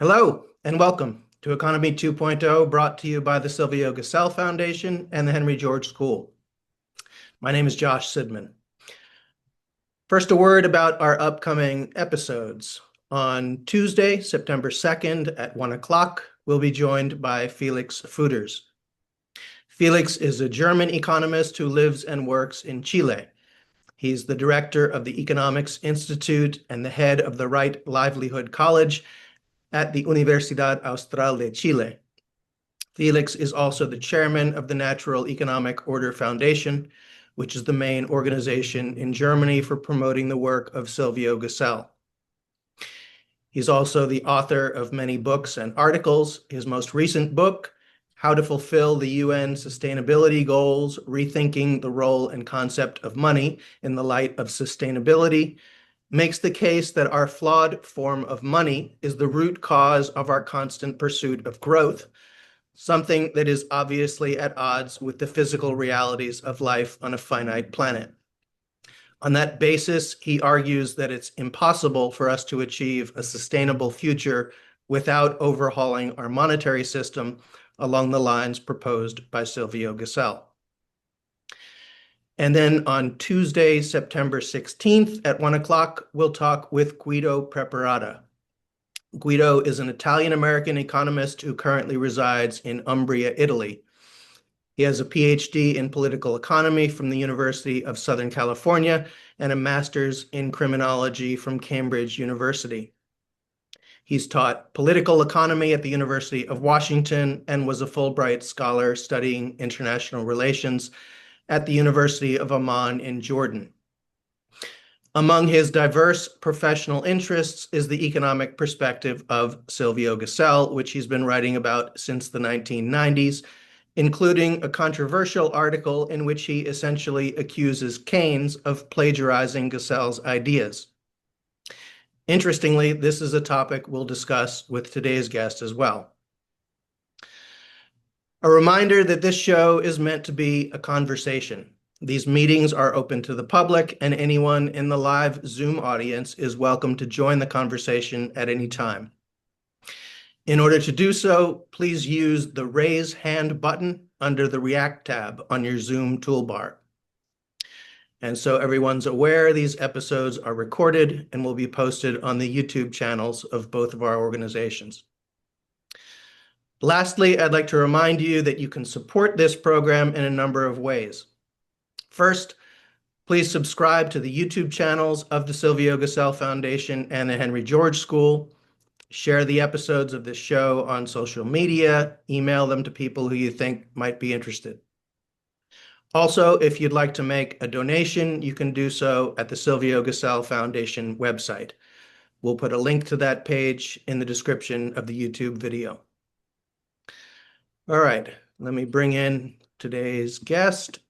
Hello and welcome to Economy 2.0, brought to you by the Silvio Gesell Foundation and the Henry George School. My name is Josh Sidman. First, a word about our upcoming episodes. On Tuesday, September 2nd at 1 o'clock, we'll be joined by Felix Fuders. Felix is a German economist who lives and works in Chile. He's the director of the Economics Institute and the head of the Right Livelihood College at the Universidad Austral de Chile. Felix is also the chairman of the Natural Economic Order Foundation, which is the main organization in Germany for promoting the work of Silvio Gesell. He's also the author of many books and articles. His most recent book, How to Fulfill the UN Sustainability Goals, Rethinking the Role and Concept of Money in the Light of Sustainability, makes the case that our flawed form of money is the root cause of our constant pursuit of growth, something that is obviously at odds with the physical realities of life on a finite planet. On that basis, he argues that it's impossible for us to achieve a sustainable future without overhauling our monetary system along the lines proposed by Silvio Gesell. And then on Tuesday, September 16th at 1 o'clock, we'll talk with Guido Preparata. Guido is an Italian-American economist who currently resides in Umbria, Italy. He has a PhD in political economy from the University of Southern California and a master's in criminology from Cambridge University. He's taught political economy at the University of Washington and was a Fulbright scholar studying international relations at the University of Amman in Jordan. Among his diverse professional interests is the economic perspective of Silvio Gesell, which he's been writing about since the 1990s, including a controversial article in which he essentially accuses Keynes of plagiarizing Gesell's ideas. Interestingly, this is a topic we'll discuss with today's guest as well. A reminder that this show is meant to be a conversation. These meetings are open to the public, and anyone in the live Zoom audience is welcome to join the conversation at any time. In order to do so, please use the Raise Hand button under the React tab on your Zoom toolbar. And so everyone's aware, these episodes are recorded and will be posted on the YouTube channels of both of our organizations. Lastly, I'd like to remind you that you can support this program in a number of ways. First, please subscribe to the YouTube channels of the Silvio Gesell Foundation and the Henry George School. Share the episodes of this show on social media, email them to people who you think might be interested. Also, if you'd like to make a donation, you can do so at the Silvio Gesell Foundation website. We'll put a link to that page in the description of the YouTube video. All right, let me bring in today's guest.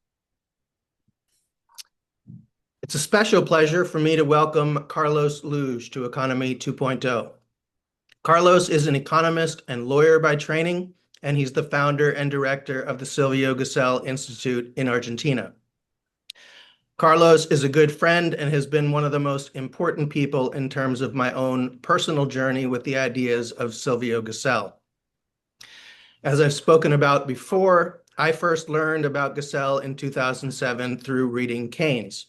It's a special pleasure for me to welcome Carlos Louge to Economy 2.0. Carlos is an economist and lawyer by training, and he's the founder and director of the Silvio Gesell Institute in Argentina. Carlos is a good friend and has been one of the most important people in terms of my own personal journey with the ideas of Silvio Gesell. As I've spoken about before, I first learned about Gesell in 2007 through reading Keynes.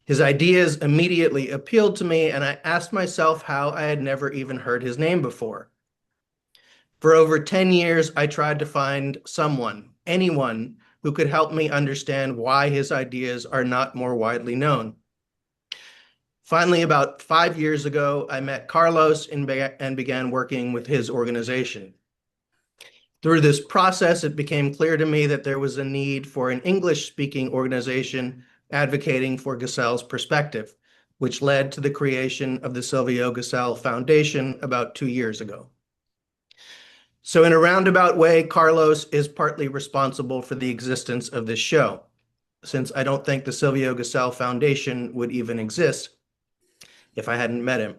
His ideas immediately appealed to me, and I asked myself how I had never even heard his name before. For over 10 years, I tried to find someone, anyone, who could help me understand why his ideas are not more widely known. Finally, about 5 years ago, I met Carlos and began working with his organization. Through this process, it became clear to me that there was a need for an English-speaking organization advocating for Gesell's perspective, which led to the creation of the Silvio Gesell Foundation about 2 years ago. So in a roundabout way, Carlos is partly responsible for the existence of this show, since I don't think the Silvio Gesell Foundation would even exist if I hadn't met him.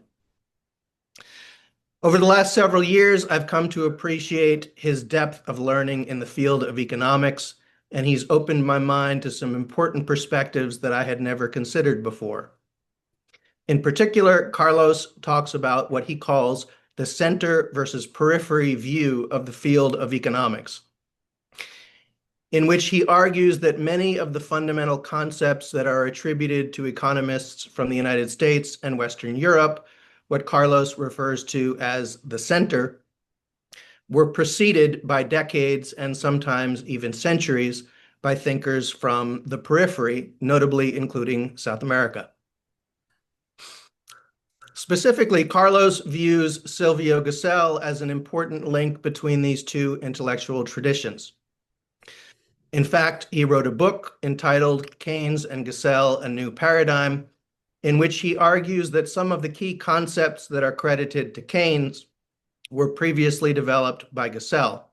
Over the last several years, I've come to appreciate his depth of learning in the field of economics, and he's opened my mind to some important perspectives that I had never considered before. In particular, Carlos talks about what he calls the center versus periphery view of the field of economics, in which he argues that many of the fundamental concepts that are attributed to economists from the United States and Western Europe, what Carlos refers to as the center, were preceded by decades and sometimes even centuries by thinkers from the periphery, notably including South America. Specifically, Carlos views Silvio Gesell as an important link between these two intellectual traditions. In fact, he wrote a book entitled Keynes and Gesell, A New Paradigm, in which he argues that some of the key concepts that are credited to Keynes were previously developed by Gesell.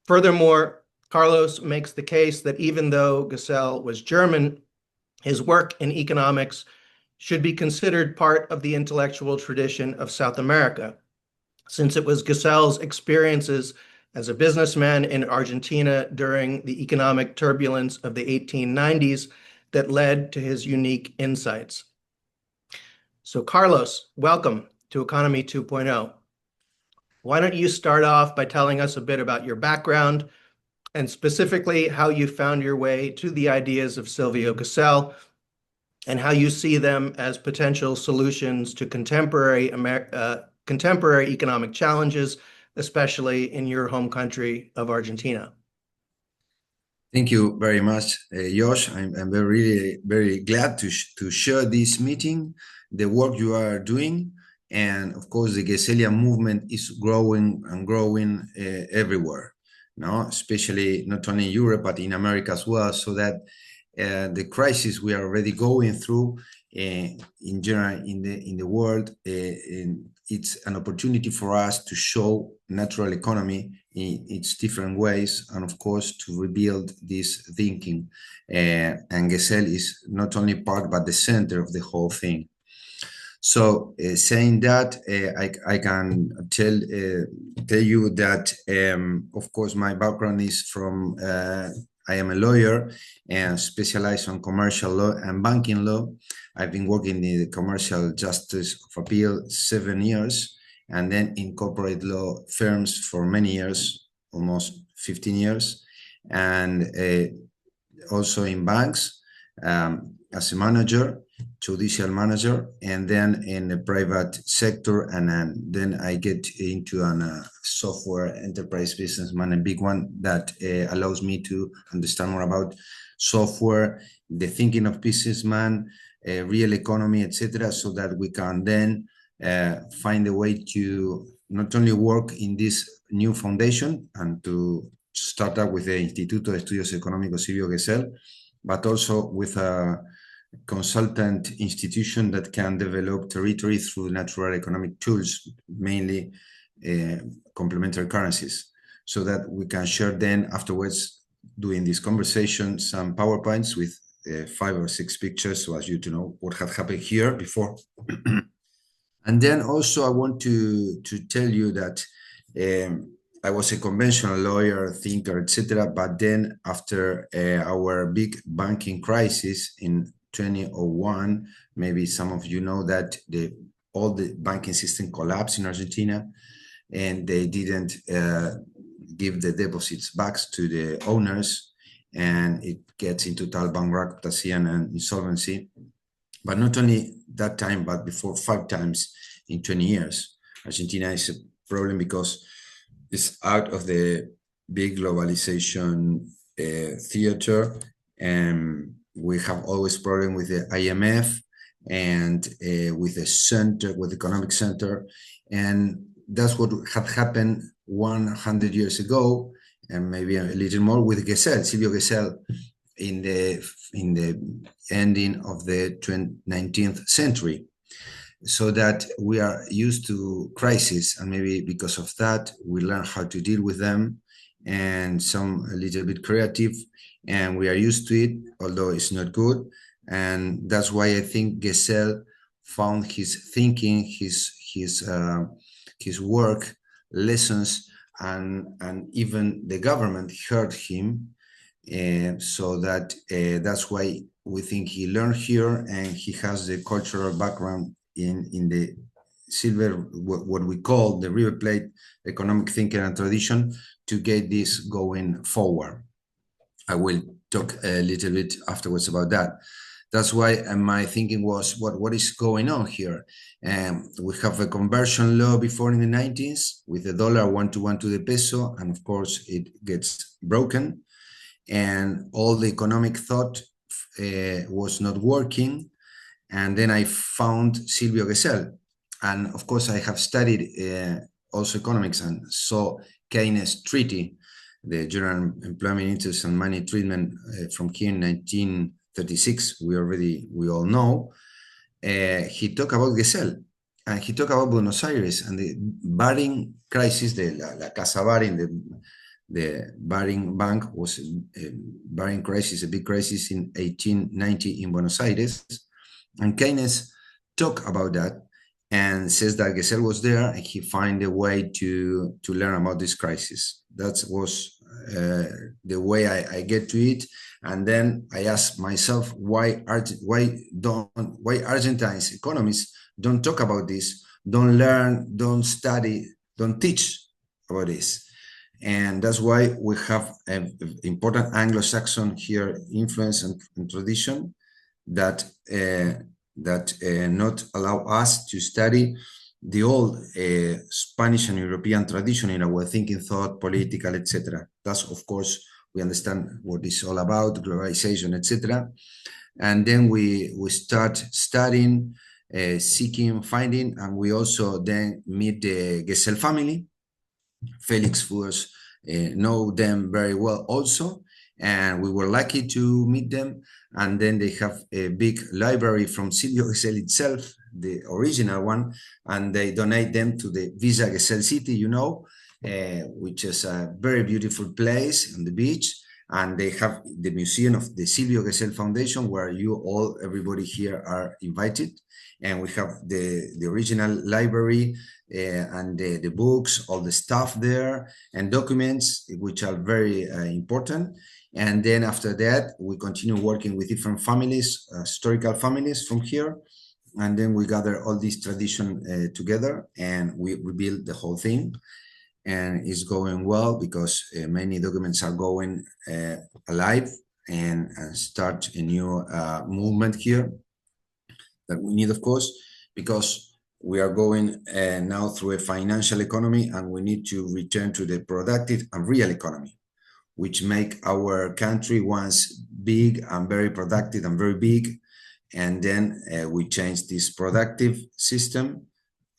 Furthermore, Carlos makes the case that even though Gesell was German, his work in economics should be considered part of the intellectual tradition of South America, since it was Gesell's experiences as a businessman in Argentina during the economic turbulence of the 1890s that led to his unique insights. So Carlos, welcome to Economy 2.0. Why don't you start off by telling us a bit about your background and specifically how you found your way to the ideas of Silvio Gesell and how you see them as potential solutions to contemporary economic challenges, especially in your home country of Argentina. Thank you very much, Josh. I'm very glad to share this meeting, the work you are doing, and of course the Gesellian movement is growing and growing everywhere, no? Especially not only in Europe but in America as well. So that the crisis we are already going through in general in the world, it's an opportunity for us to show natural economy in its different ways, and of course to rebuild this thinking. And Gesell is not only part but the center of the whole thing. So saying that, I can tell you that of course my background is from I am a lawyer and specialized on commercial law and banking law. I've been working in the commercial justice of appeal 7 years, and then in corporate law firms for many years, almost 15 years, and also in banks as a manager, judicial manager, and then in the private sector, and then I get into a software enterprise businessman, a big one that allows me to understand more about software, the thinking of businessman, real economy, etc., so that we can then find a way to not only work in this new foundation and to start up with the Instituto de Estudios Económicos Silvio Gesell, but also with a consultant institution that can develop territory through natural economic tools, mainly complementary currencies, so that we can share then afterwards, during this conversation, some PowerPoints with 5 or 6 pictures, so as you to know what had happened here before. And then also I want to tell you that I was a conventional lawyer, thinker, etc. But then after our big banking crisis in 2001, maybe some of you know that all the banking system collapsed in Argentina, and they didn't give the deposits back to the owners, and it gets into total bankruptcy and insolvency. But not only that time, but before 5 times in 20 years. Argentina is a problem because it's out of the big globalization theater, and we have always problem with the IMF and with the center, with the economic center, and that's what had happened 100 years ago, and maybe a little more with Gesell, Silvio Gesell, in the ending of the 19th century. So that we are used to crisis, and maybe because of that we learn how to deal with them, and some a little bit creative, and we are used to it, although it's not good. And that's why I think Gesell found his thinking, his work, lessons, and even the government heard him, so that that's why we think he learned here, and he has the cultural background in the Silver, what we call the River Plate economic thinking and tradition to get this going forward. I will talk a little bit afterwards about that. That's why my thinking was, what is going on here? We have a conversion law before in the 90s with the dollar 1-to-1 to the peso, and of course it gets broken, and all the economic thought was not working. And then I found Silvio Gesell, and of course I have studied also economics and saw Keynes' treaty, the General Employment Interest and Money Treatment from here in 1936. We all know. He talked about Gesell, and he talked about Buenos Aires and the Baring crisis, la Casa Baring, the Baring Bank was a Baring crisis, a big crisis in 1890 in Buenos Aires. And Keynes talked about that and says that Gesell was there and he found a way to learn about this crisis. That was the way I get to it. And then I asked myself, why Argentines economists don't talk about this, don't learn, don't study, don't teach about this. And that's why we have an important Anglo-Saxon here influence and tradition that not allow us to study the old Spanish and European tradition in our thinking, thought, political, etc. That's, of course, we understand what it's all about, globalization, etc. And then we start studying, seeking, finding, and we also then meet the Gesell family. Felix was know them very well also, and we were lucky to meet them. And then they have a big library from Silvio Gesell itself, the original one, and they donate them to the Villa Gesell City, which is a very beautiful place on the beach. And they have the museum of the Silvio Gesell Foundation, where everybody here are invited. And we have the original library and the books, all the stuff there, and documents, which are very important. And then after that, we continue working with different families, historical families from here. And then we gather all this tradition together and we rebuild the whole thing. And it's going well because many documents are going alive and start a new movement here that we need, of course, because we are going now through a financial economy and we need to return to the productive and real economy, which make our country once big and very productive and very big. And then we change this productive system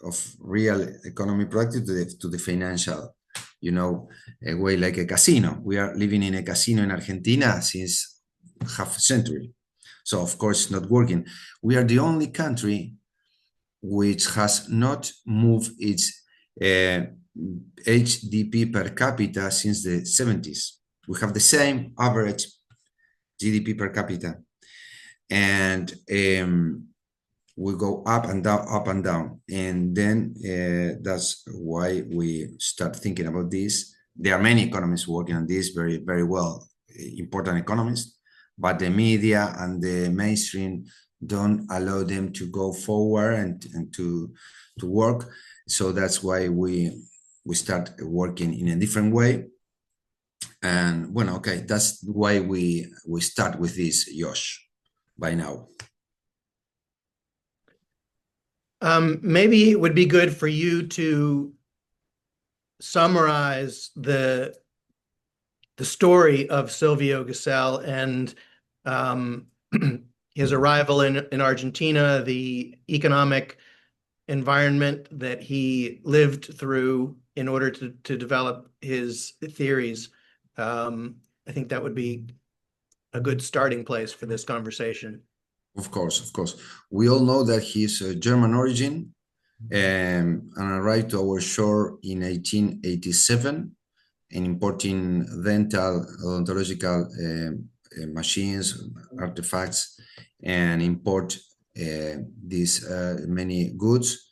of real economy productive to the financial, a way like a casino. We are living in a casino in Argentina since half a century. So of course it's not working. We are the only country which has not moved its HDP per capita since the 70s. We have the same average GDP per capita. And we go up and down. And then that's why we start thinking about this. There are many economists working on this, very, very well, important economists, but the media and the mainstream don't allow them to go forward and to work. So that's why we start working in a different way. And okay, that's why we start with this, Josh, by now. Maybe it would be good for you to summarize the story of Silvio Gesell and his arrival in Argentina, the economic environment that he lived through in order to develop his theories. I think that would be a good starting place for this conversation. Of course. We all know that he's a German origin and arrived to our shore in 1887 and importing dental odontological machines, artifacts, and import these many goods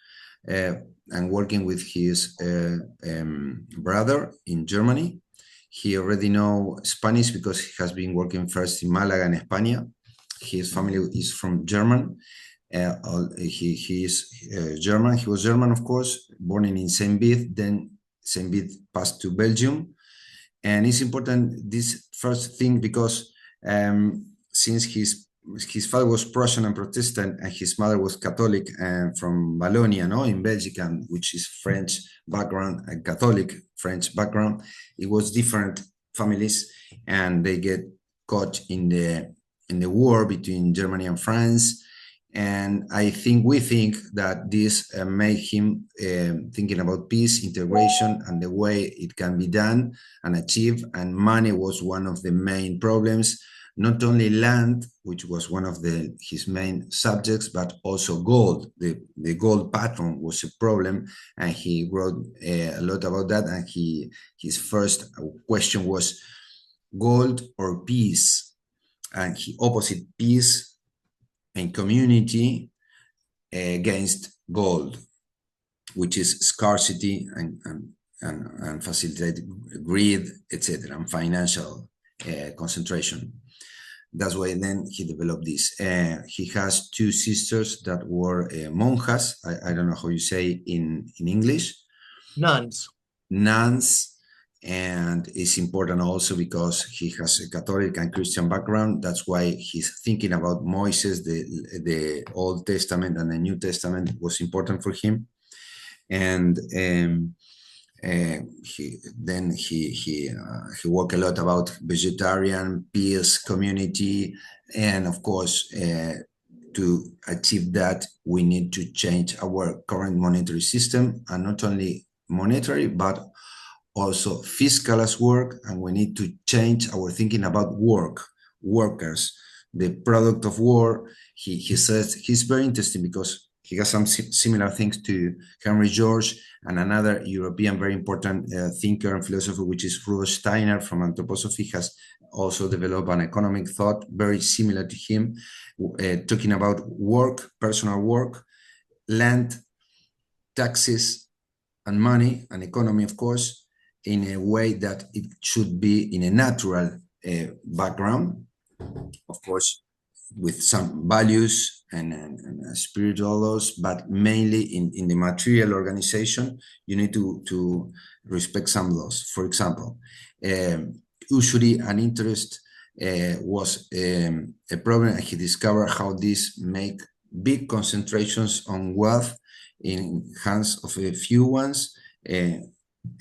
and working with his brother in Germany. He already knows Spanish because he has been working first in Malaga and España. His family is from German, He is German. He was German, of course, born in Saint Vith. Then Saint Vith passed to Belgium. And it's important, this first thing, because since his father was Prussian and Protestant, and his mother was Catholic from Wallonia, no, in Belgium, which is French background and Catholic French background, it was different families, and they get caught in the war between Germany and France. And we think that this made him thinking about peace, integration, and the way it can be done and achieved. And money was one of the main problems, not only land, which was one of his main subjects, but also gold. The gold pattern was a problem, and he wrote a lot about that. And his first question was gold or peace, and he opposite peace and community against gold, which is scarcity and facilitate greed, etc., and financial concentration. That's why then he developed this. He has two sisters that were monjas. I don't know how you say in English. Nuns. Nuns. And it's important also because he has a Catholic and Christian background. That's why he's thinking about Moses, the Old Testament and the New Testament was important for him. And he worked a lot about vegetarian, peace, community, and of course, to achieve that, we need to change our current monetary system, and not only monetary, but also fiscal as work, and we need to change our thinking about workers, the product of war. He says he's very interesting because he has some similar things to Henry George and another European very important thinker and philosopher, which is Rudolf Steiner from anthroposophy, has also developed an economic thought very similar to him, talking about work, personal work, land, taxes, and money, and economy, of course, in a way that it should be in a natural background, of course, with some values and spiritual laws, but mainly in the material organization, you need to respect some laws. For example, usually an interest was a problem, and he discovered how this make big concentrations on wealth in hands of a few ones,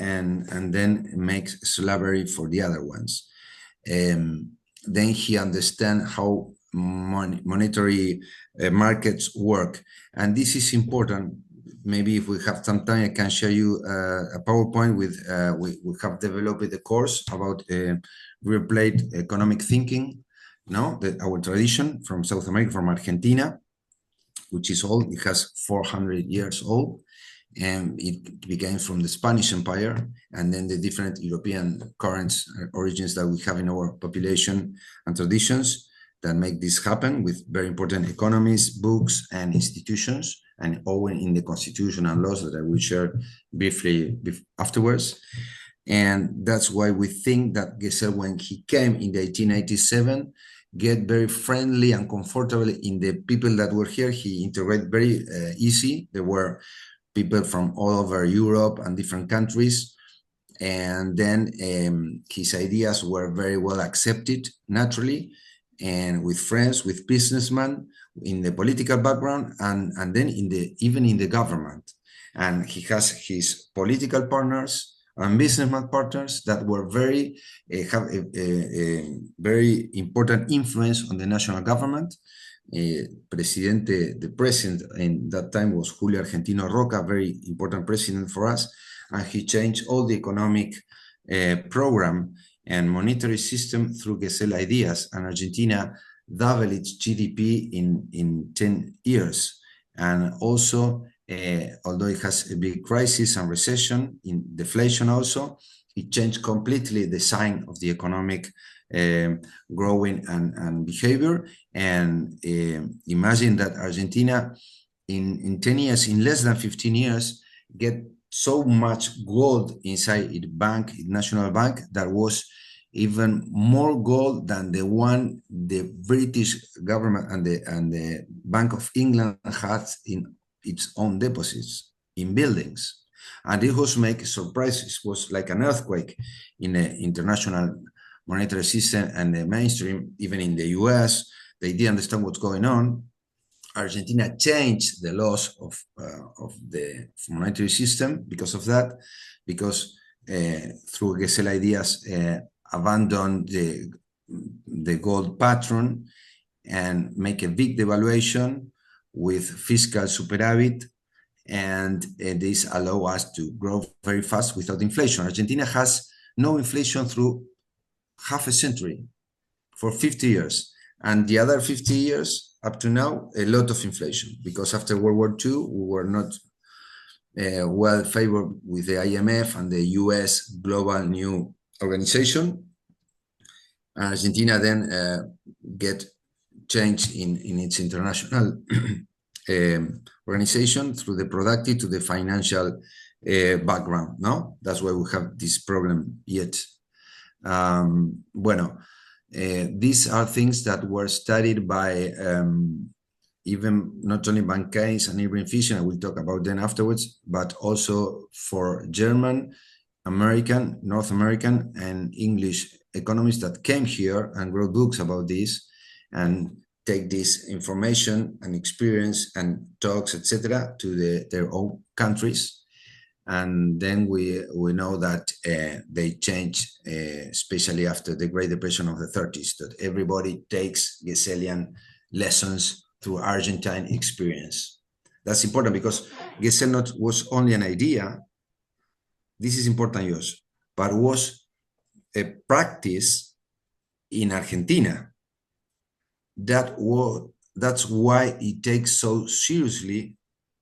and then makes slavery for the other ones. Then he understands how monetary markets work. And this is important. Maybe if we have some time, I can show you a PowerPoint with, we have developed a course about real plate economic thinking, our tradition from South America, from Argentina, which is old. It has 400 years old. And it began from the Spanish Empire, and then the different European currents, origins that we have in our population and traditions that make this happen, with very important economies, books, and institutions, and all in the constitution and laws that I will share briefly afterwards. And that's why we think that Gesell, when he came in the 1887, get very friendly and comfortable in the people that were here. He integrated very easy. There were people from all over Europe and different countries. And then his ideas were very well accepted naturally, and with friends, with businessmen in the political background, and then even in the government. And he has his political partners and businessman partners that were have a very important influence on the national government. The president in that time was Julio Argentino Roca, very important president for us, and he changed all the economic program and monetary system through Gesell ideas, and Argentina doubled its GDP in 10 years. And also, although it has a big crisis and recession, in deflation also, it changed completely the sign of the economic growing and behavior. And imagine that Argentina in 10 years, in less than 15 years, get so much gold inside its bank, its national bank, that was even more gold than the one the British government and the Bank of England has in its own deposits in buildings. And it was make surprises. It was like an earthquake in the international monetary system and the mainstream, even in the US. They didn't understand what's going on. Argentina changed the laws of the monetary system because of that, because through Gesell ideas, abandoned the gold pattern and make a big devaluation with fiscal superavit, and this allow us to grow very fast without inflation. Argentina has no inflation through half a century, for 50 years. And the other 50 years, up to now, a lot of inflation, because after World War II, we were not well favored with the IMF and the US global new organization. Argentina then get change in its international organization through the productive to the financial background. No, that's why we have this problem yet. These are things that were studied by even not only by Keynes and Irving Fisher, and we'll talk about them afterwards, but also for German, American, North American, and English economists that came here and wrote books about this and take this information and experience and talks, etc., to their own countries. And then we know that they changed, especially after the Great Depression of the 30s, that everybody takes Gesellian lessons through Argentine experience. That's important because Gesell not was only an idea. This is important, Josh, but was a practice in Argentina. That's why it takes so seriously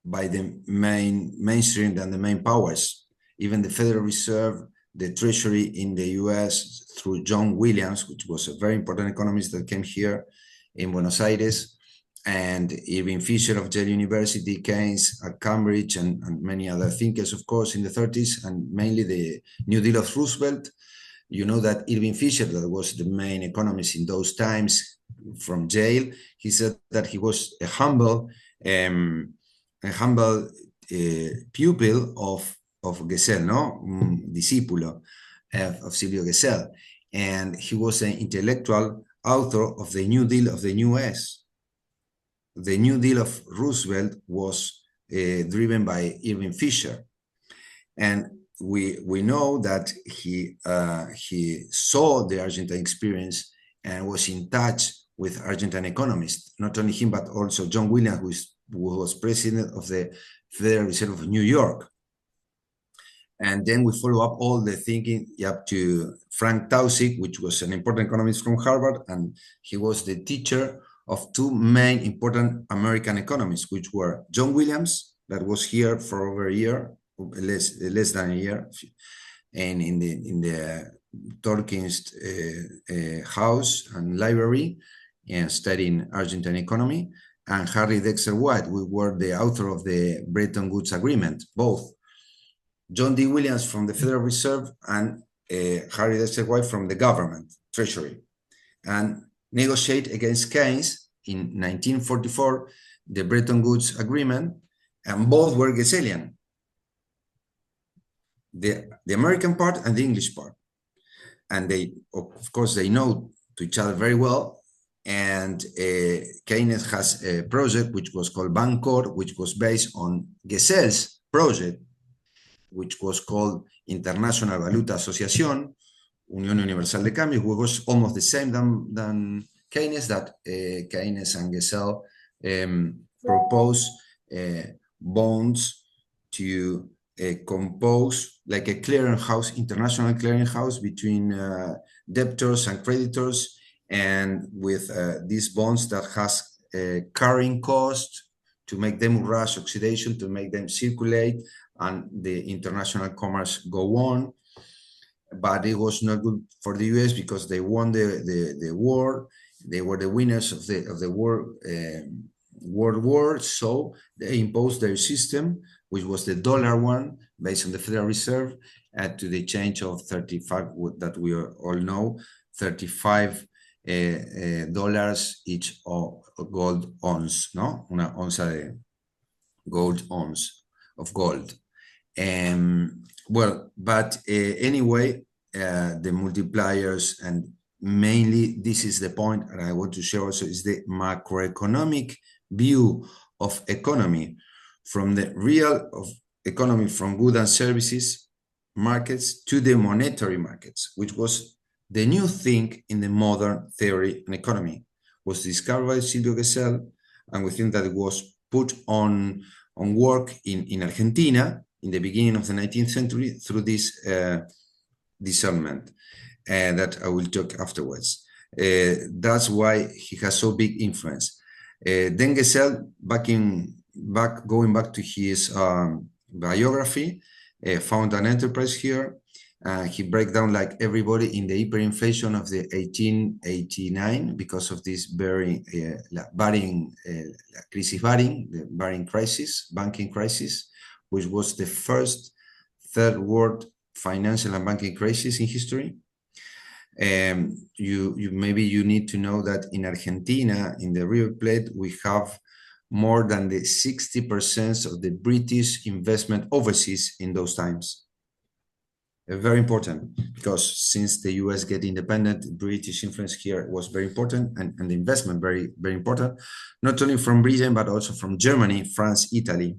by the mainstream and the main powers, even the Federal Reserve, the Treasury in the US through John Williams, which was a very important economist that came here in Buenos Aires, and Irving Fisher of Yale University, Keynes at Cambridge, and many other thinkers, of course, in the 30s, and mainly the New Deal of Roosevelt. You know that Irving Fisher, that was the main economist in those times from Yale, he said that he was a humble pupil of Gesell, discípulo of Silvio Gesell, and he was an intellectual author of the New Deal of the US. The New Deal of Roosevelt was driven by Irving Fisher, and we know that he saw the Argentine experience and was in touch with Argentine economists. Not only him, but also John Williams, who was president of the Federal Reserve of New York. And then we follow up all the thinking up to Frank Taussig, which was an important economist from Harvard, and he was the teacher of two main important American economists, which were John Williams, that was here for over a year, less than a year, and in the Torkins house and library, and studying Argentine economy, and Harry Dexter White, who were the author of the Bretton Woods Agreement, both John D. Williams from the Federal Reserve and Harry Dexter White from the government, Treasury, and negotiate against Keynes in 1944, the Bretton Woods Agreement, and both were Gesellian, the American part and the English part. And they, of course, they know to each other very well. And Keynes has a project which was called Bancor, which was based on Gesell's project, which was called International Valuta Asociación, Unión Universal de Cambio, which was almost the same than Keynes, that Keynes and Gesell proposed bonds to compose like a clearinghouse, international clearinghouse between debtors and creditors, and with these bonds that has a carrying cost to make them rush oxidation, to make them circulate, and the international commerce go on. But it was not good for the US because they won the war. They were the winners of the world war, so they imposed their system which was the dollar one based on the Federal Reserve, to the change of 35, that we all know, $35 each gold ounce, no? Una onza de gold ounce of gold. Well, but anyway, the multipliers, and mainly this is the point, and I want to share also, is the macroeconomic view of economy, from the real of economy, from goods and services markets to the monetary markets, which was the new thing in the modern theory and economy. Was discovered by Silvio Gesell, and we think that it was put on work in Argentina in the beginning of the 19th century through this discernment that I will talk afterwards. That's why he has so big influence. Then Gesell, going back to his biography, found an enterprise here. He break down like everybody in the hyperinflation of the 1889 because of this banking crisis, which was the first third world financial and banking crisis in history. Maybe you need to know that in Argentina, in the River Plate, we have more than the 60% of the British investment overseas in those times. Very important, because since the US get independent, British influence here was very important, and the investment very, very important, not only from Britain, but also from Germany, France, Italy.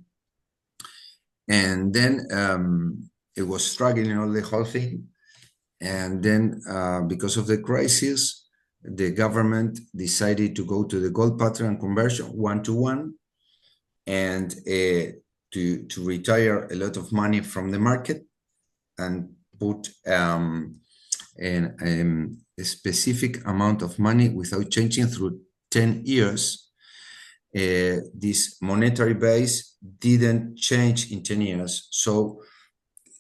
And then it was struggling all the whole thing. And then because of the crisis, the government decided to go to the gold pattern conversion 1-to-1, and to retire a lot of money from the market and put a specific amount of money without changing through 10 years. This monetary base didn't change in 10 years. So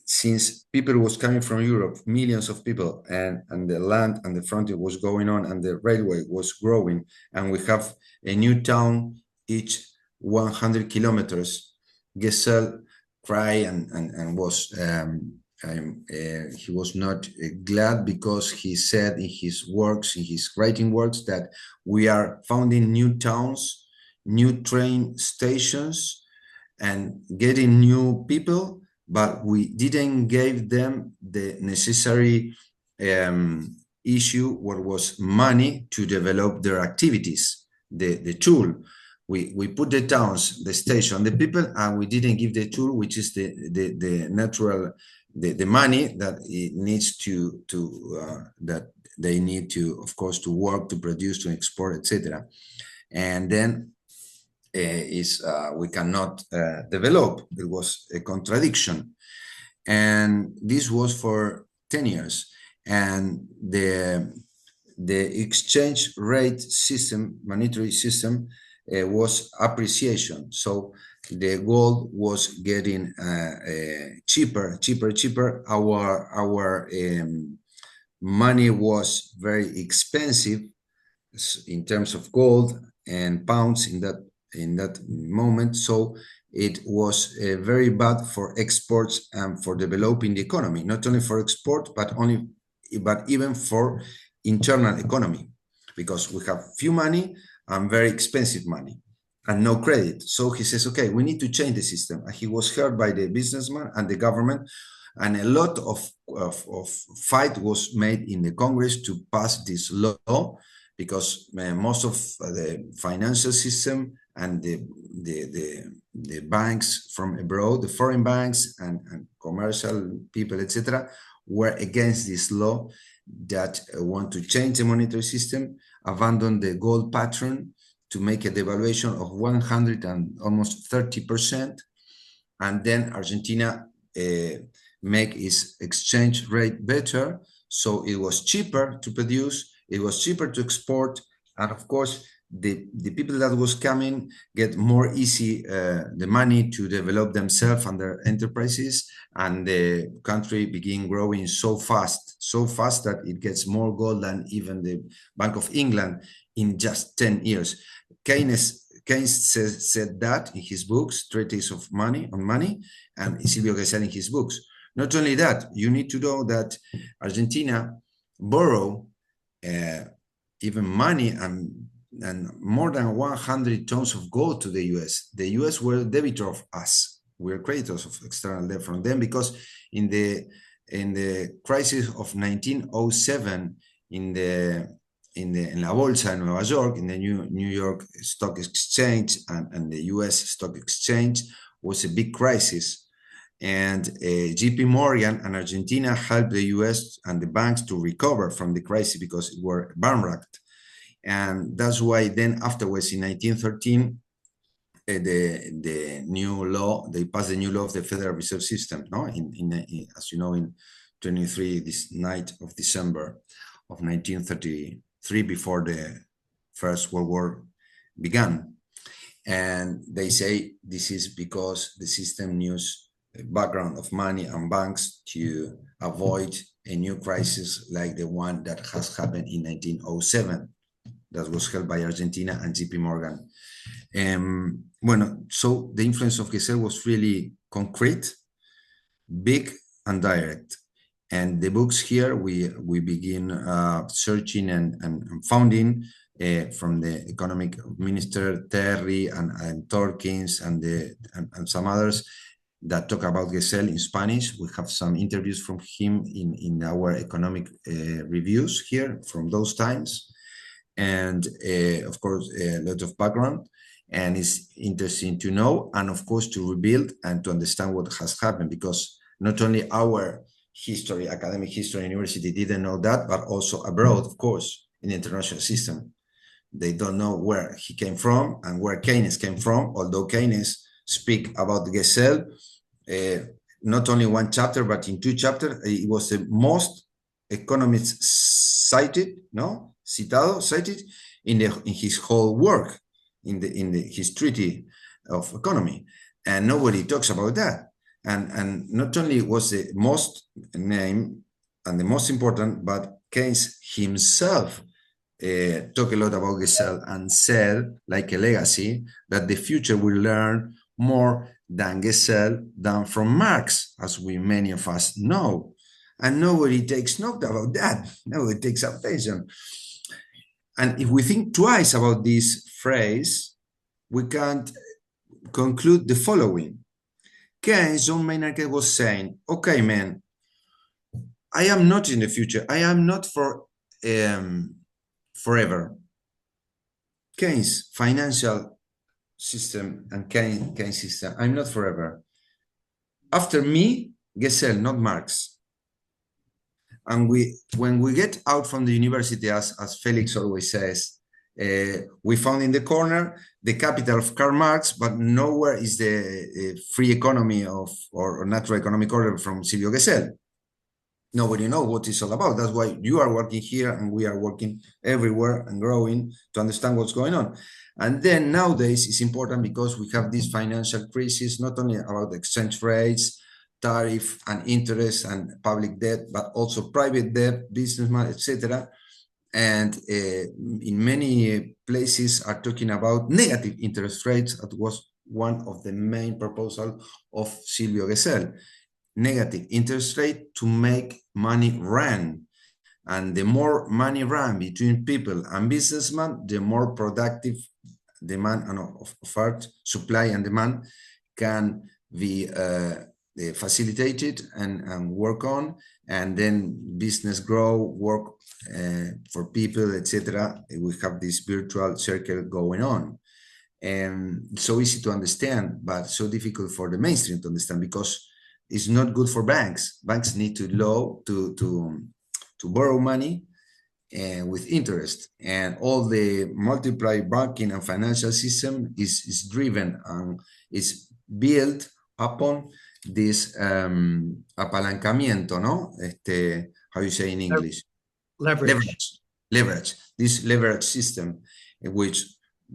since people was coming from Europe, millions of people, and the land and the frontier was going on, and the railway was growing, and we have a new town each 100 kilometers, Gesell cried and was he was not glad, because he said in his works, in his writing works, that we are founding new towns, new train stations, and getting new people, but we didn't give them the necessary issue, what was money to develop their activities, the tool. We put the towns, the station, the people, and we didn't give the tool, which is the natural, the money that it needs that they need to, of course, to work, to produce, to export, etc. And then we cannot develop. It was a contradiction, and this was for 10 years. And the exchange rate system, monetary system, was appreciation. So the gold was getting cheaper. Our money was very expensive in terms of gold and pounds in that moment. So it was very bad for exports and for developing the economy, not only for export, but even for internal economy, because we have few money and very expensive money and no credit. So he says, okay, we need to change the system. And he was heard by the businessman and the government, and a lot of fight was made in the Congress to pass this law, because most of the financial system and the banks from abroad, the foreign banks and commercial people, etc., were against this law that want to change the monetary system, abandon the gold pattern to make a devaluation of 100 and almost 30%, and then Argentina make its exchange rate better, so it was cheaper to produce, it was cheaper to export, and of course the people that was coming get more easy the money to develop themselves and their enterprises, and the country begin growing so fast that it gets more gold than even the Bank of England in just 10 years. Keynes Keynes said that in his books, Treatise of Money on Money, and Silvio Gesell in his books. Not only that, you need to know that Argentina borrow even money and more than 100 tons of gold to the US. The US were a debitor of us. We're creditors of external debt from them, because in the crisis of 1907 in La Bolsa in Nueva York, in the New York Stock Exchange and the US Stock Exchange, was a big crisis. And JP Morgan and Argentina helped the US and the banks to recover from the crisis because it were bankrupt. And that's why then afterwards in 1913, the new law, they passed the new law of the Federal Reserve System, no? As you know, in 23, this night of December of 1933, before the First World War began. And they say this is because the system used the background of money and banks to avoid a new crisis like the one that has happened in 1907, that was held by Argentina and JP Morgan. So the influence of Gesell was really concrete, big and direct. And the books here, we begin searching and founding from the economic minister Terry and Torkins and some others that talk about Gesell in Spanish. We have some interviews from him in our economic reviews here from those times. And of course, a lot of background. And it's interesting to know, and of course, to rebuild and to understand what has happened, because not only our history, academic history, university didn't know that, but also abroad, of course, in the international system. They don't know where he came from and where Keynes came from, although Keynes speak about Gesell, not only one chapter, but in two chapters. It was the most economists cited, no? Cited in his whole work, in his treaty of economy, and nobody talks about that. And not only was the most named and the most important, but Keynes himself talked a lot about Gesell and said, like a legacy, that the future will learn more than Gesell than from Marx, as many of us know. And nobody takes note about that. Nobody takes attention. And if we think twice about this phrase, we can conclude the following. Keynes, John Maynard Keynes was saying, okay, man, I am not in the future. I am not for forever. Keynes financial system and Keynes system, I'm not forever. After me, Gesell, not Marx. And when we get out from the university, as Felix always says, we found in the corner the capital of Karl Marx, but nowhere is the free economy or natural economic order from Silvio Gesell. Nobody knows what it's all about. That's why you are working here and we are working everywhere and growing to understand what's going on. And then nowadays it's important because we have this financial crisis, not only about exchange rates, tariff and interest and public debt, but also private debt, businessman, etc. And in many places are talking about negative interest rates. That was one of the main proposals of Silvio Gesell. Negative interest rate to make money run. And the more money run between people and businessmen, the more productive demand and offered, supply and demand can be facilitated and work on, and then business grow, work for people, etc. We have this virtual circle going on, and so easy to understand, but so difficult for the mainstream to understand because it's not good for banks. Banks need to borrow money with interest, and all the multiply banking and financial system is driven and is built upon this apalancamiento, no? How you say in English? Leverage. This leverage system, which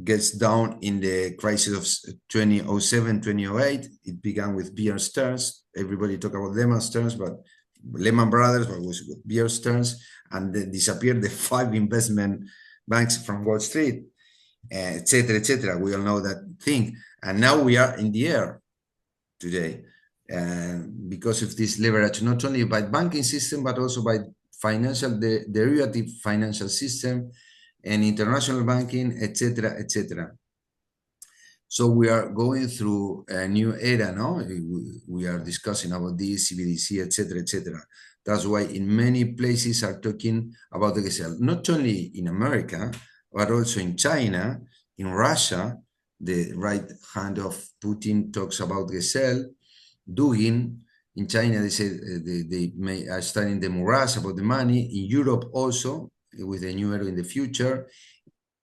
gets down in the crisis of 2007, 2008. It began with Bear Stearns. Everybody talk about Lehman Stearns, but Lehman Brothers, but was with Bear Stearns, and then disappeared the 5 investment banks from Wall Street. etc., etc. We all know that thing. And now we are in the air today because of this leverage, not only by banking system, but also by financial derivative financial system and international banking, etc., etc. So we are going through a new era, no? We are discussing about this, CBDC, etc., etc. That's why in many places are talking about the Gesell, not only in America, but also in China, in Russia. The right hand of Putin talks about Gesell. Dugin, in China, they say they are studying the morass about the money. In Europe also, with the new era in the future,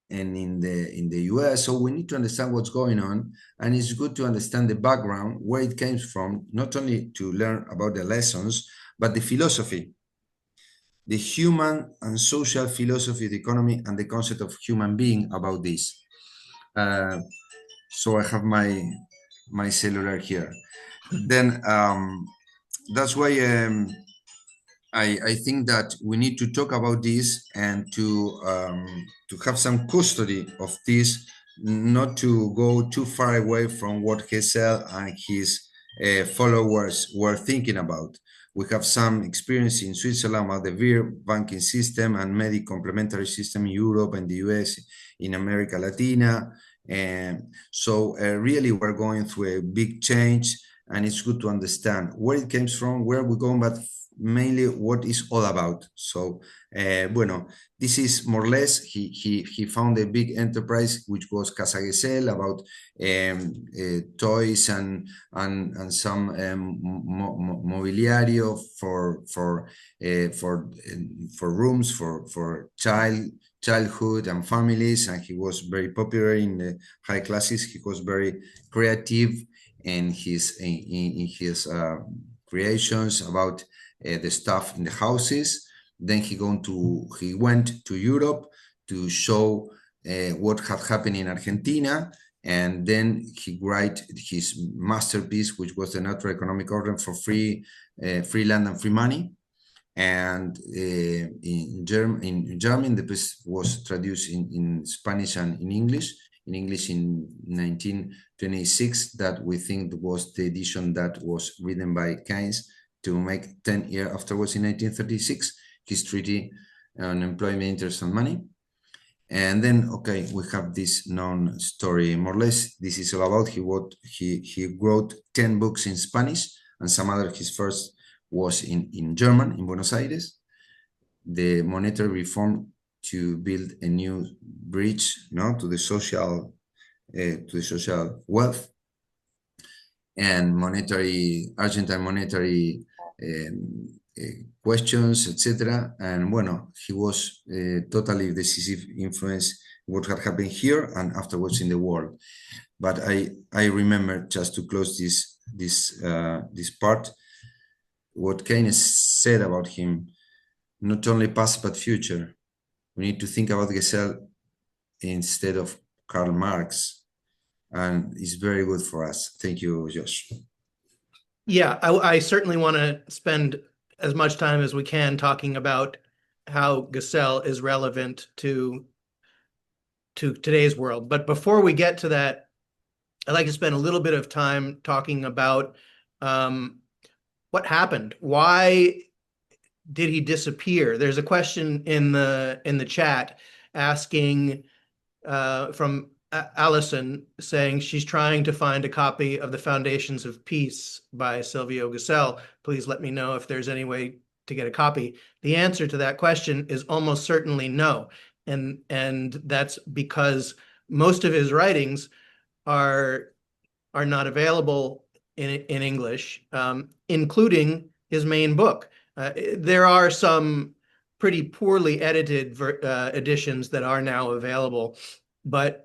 and in the US. So we need to understand what's going on, and it's good to understand the background, where it came from, not only to learn about the lessons, but the philosophy, the human and social philosophy of the economy, and the concept of human being about this. So I have my cellular here. Then that's why I think that we need to talk about this and to have some custody of this, not to go too far away from what Gesell and his followers were thinking about. We have some experience in Switzerland about the VIR banking system and many complementary system in Europe and the US, in America Latina. And so really we're going through a big change, and it's good to understand where it comes from, where we're going, but mainly what it's all about. So, bueno, this is more or less, he found a big enterprise, which was Casa Gesell, about toys and some mobiliario for rooms for childhood and families, and he was very popular in the high classes. He was very creative in his creations about the stuff in the houses. Then he went to Europe to show what had happened in Argentina, and then he wrote his masterpiece, which was the Natural Economic Order for free land and free money. And in German, the piece was traduced in Spanish and in English. In English in 1926, that we think was the edition that was written by Keynes to make 10 years afterwards in 1936, his treaty on employment, interest, and money. And then, okay, we have this known story, more or less. This is all about he wrote 10 books in Spanish, and some other, his first was in German, in Buenos Aires. The monetary reform to build a new bridge, to the social wealth, and Argentine monetary questions, etc. And bueno, he was totally decisive influence what had happened here and afterwards in the world. But I remember, just to close this part, what Keynes said about him: not only past but future. We need to think about Gesell instead of Karl Marx, and it's very good for us. Thank you, Josh. Yeah, I certainly want to spend as much time as we can talking about how Gesell is relevant to today's world. But before we get to that, I'd like to spend a little bit of time talking about what happened. Why did he disappear? There's a question in the chat asking from Allison, saying she's trying to find a copy of The Foundations of Peace by Silvio Gesell. Please let me know if there's any way to get a copy. The answer to that question is almost certainly no. And that's because most of his writings are not available in English, including his main book. There are some pretty poorly edited editions that are now available, but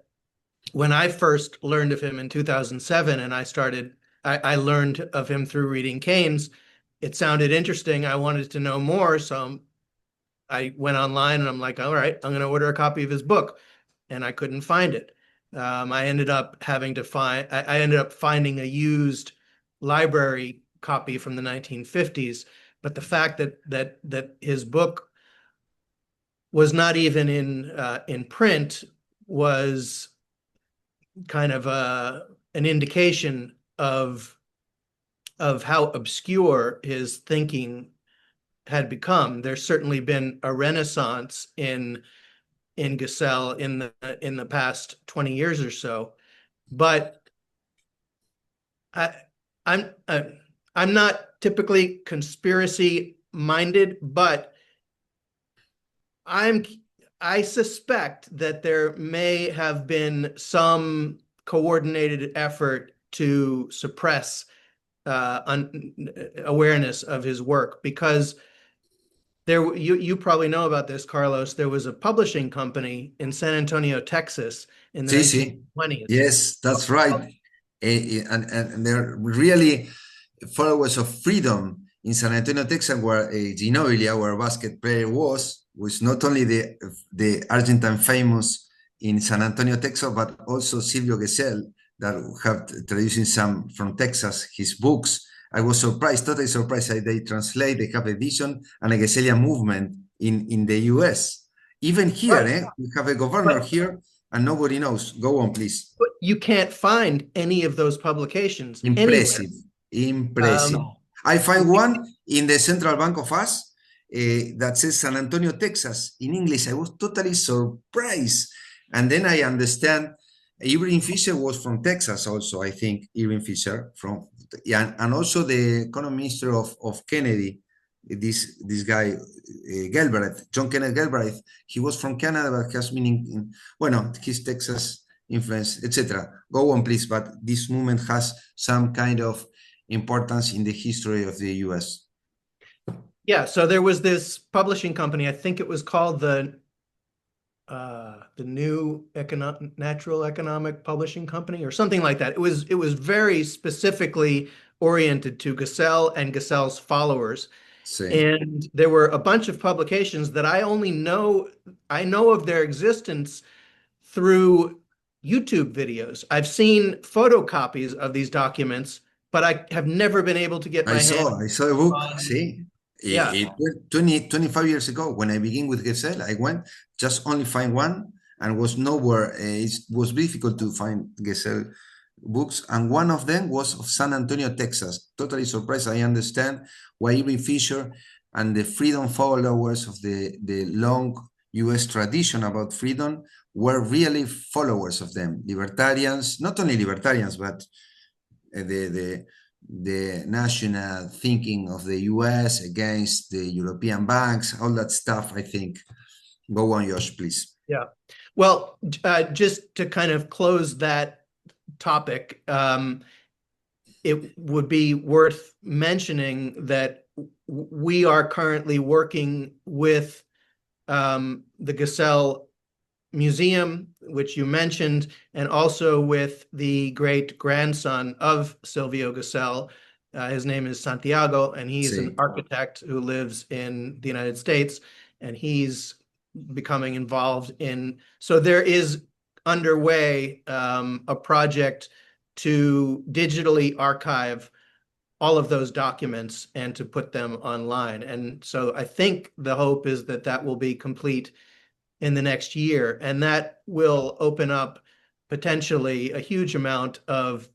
when I first learned of him in 2007, and I learned of him through reading Keynes, it sounded interesting. I wanted to know more, so I went online and I'm like, all right, I'm going to order a copy of his book, and I couldn't find it. I ended up finding a used library copy from the 1950s, but the fact that his book was not even in print was kind of an indication of how obscure his thinking had become. There's certainly been a renaissance in Gesell in the past 20 years or so, but I'm not typically conspiracy minded, but I suspect that there may have been some coordinated effort to suppress awareness of his work, because you probably know about this, Carlos. There was a publishing company in San Antonio, Texas, in the Sí, sí. 1920s. Yes, that's right. And they're really followers of freedom in San Antonio, Texas, where Ginobili, our basket player, was not only the Argentine famous in San Antonio, Texas, but also Silvio Gesell, that have traducing some from Texas, his books. I was surprised, totally surprised that they translate, they have edition and a Gesellian movement in the US. Even here, Right. we have a governor here and nobody knows. Go on, please. But you can't find any of those publications Impressive, anywhere. impressive. I find one in the Central Bank of us that says San Antonio, Texas, in English. I was totally surprised. And then I understand Irving Fisher was from Texas also, I think, Irving Fisher from, and also the economist of Kennedy, this guy, Galbraith, John Kenneth Galbraith, he was from Canada, but has meaning, bueno, his Texas influence, etc. Go on, please, but this movement has some kind of importance in the history of the US. Yeah, so there was this publishing company, I think it was called the New Natural Economic Publishing Company or something like that. It was very specifically oriented to Gesell and Gesell's followers. Sí. And there were a bunch of publications that I know of their existence through YouTube videos. I've seen photocopies of these documents, but I have never been able to get my hands. I saw a book, see? Yeah. 25 years ago, when I began with Gesell, I went just only find one and was nowhere. It was difficult to find Gesell books. And one of them was of San Antonio, Texas. Totally surprised. I understand why Irving Fisher and the freedom followers of the long US tradition about freedom were really followers of them. Libertarians, not only libertarians, but the national thinking of the US against the European banks, all that stuff, I think. Go on, Josh, please. Yeah. Well, just to kind of close that topic, it would be worth mentioning that we are currently working with the Gesell Museum, which you mentioned, and also with the great grandson of Silvio Gesell. His name is Santiago, and he's an architect who lives in the United States, and he's becoming involved in. So there is underway a project to digitally archive all of those documents and to put them online. And so I think the hope is that that will be complete in the next year, and that will open up potentially a huge amount of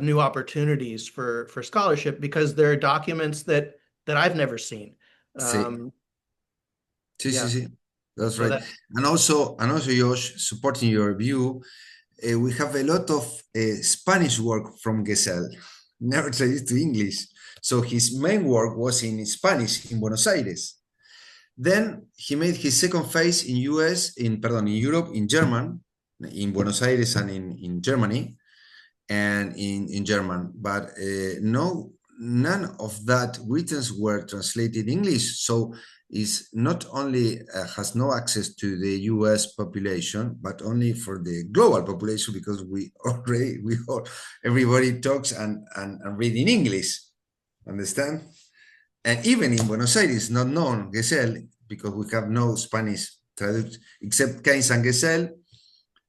new opportunities for scholarship, because there are documents that I've never seen. Sí, Yeah. sí. That's So right. And also, Josh, supporting your view, we have a lot of Spanish work from Gesell, never translated to English. So his main work was in Spanish in Buenos Aires. Then he made his second phase in Europe, in German, in Buenos Aires and in Germany, and in German. But none of that writings were translated English. So is not only has no access to the US population, but only for the global population, because everybody talks and read in English. Understand? And even in Buenos Aires, not known Gesell, because we have no Spanish traduction except Keynes and Gesell,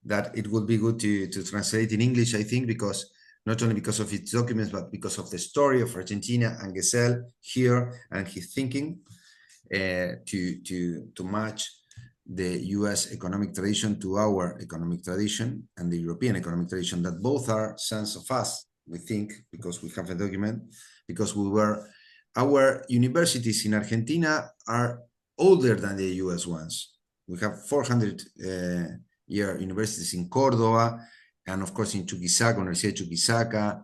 that it would be good to translate in English, I think, because not only because of its documents, but because of the story of Argentina and Gesell here and his thinking, to match the US economic tradition to our economic tradition and the European economic tradition, that both are sons of us, we think, because we have a document, because our universities in Argentina are older than the US ones. We have 400-year universities in Córdoba, and of course in Chuquisaca, Universidad de Chuquisaca,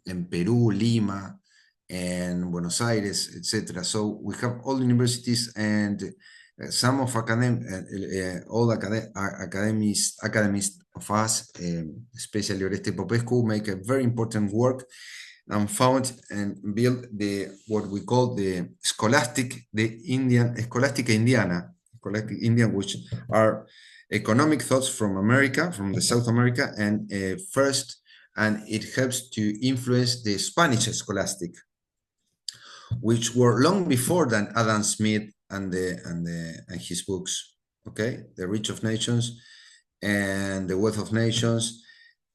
in Peru, Lima, and Buenos Aires, etc. So we have all universities, and some of all academics of us, especially Oreste Popescu, make a very important work and found and built what we call the scholastic Indian, which are economic thoughts from America, from the South America, and first, and it helps to influence the Spanish scholastic, which were long before than Adam Smith and his books. Okay, The Rich of Nations and The Wealth of Nations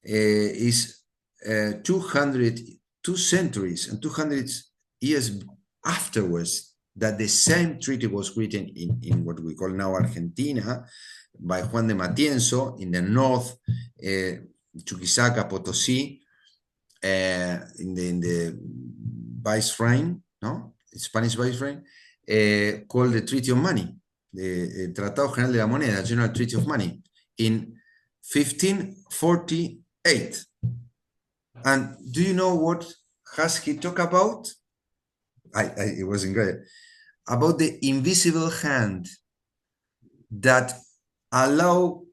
is 2 centuries and 200 years afterwards that the same treaty was written in what we call now Argentina by Juan de Matienzo in the north, Chuquisaca, Potosí, in the viceroy, no, Spanish viceroy, called the Treaty of Money, the Tratado General de la Moneda, General Treaty of Money, in 1548. And do you know what has he talked about? It was incredible. About the invisible hand that allow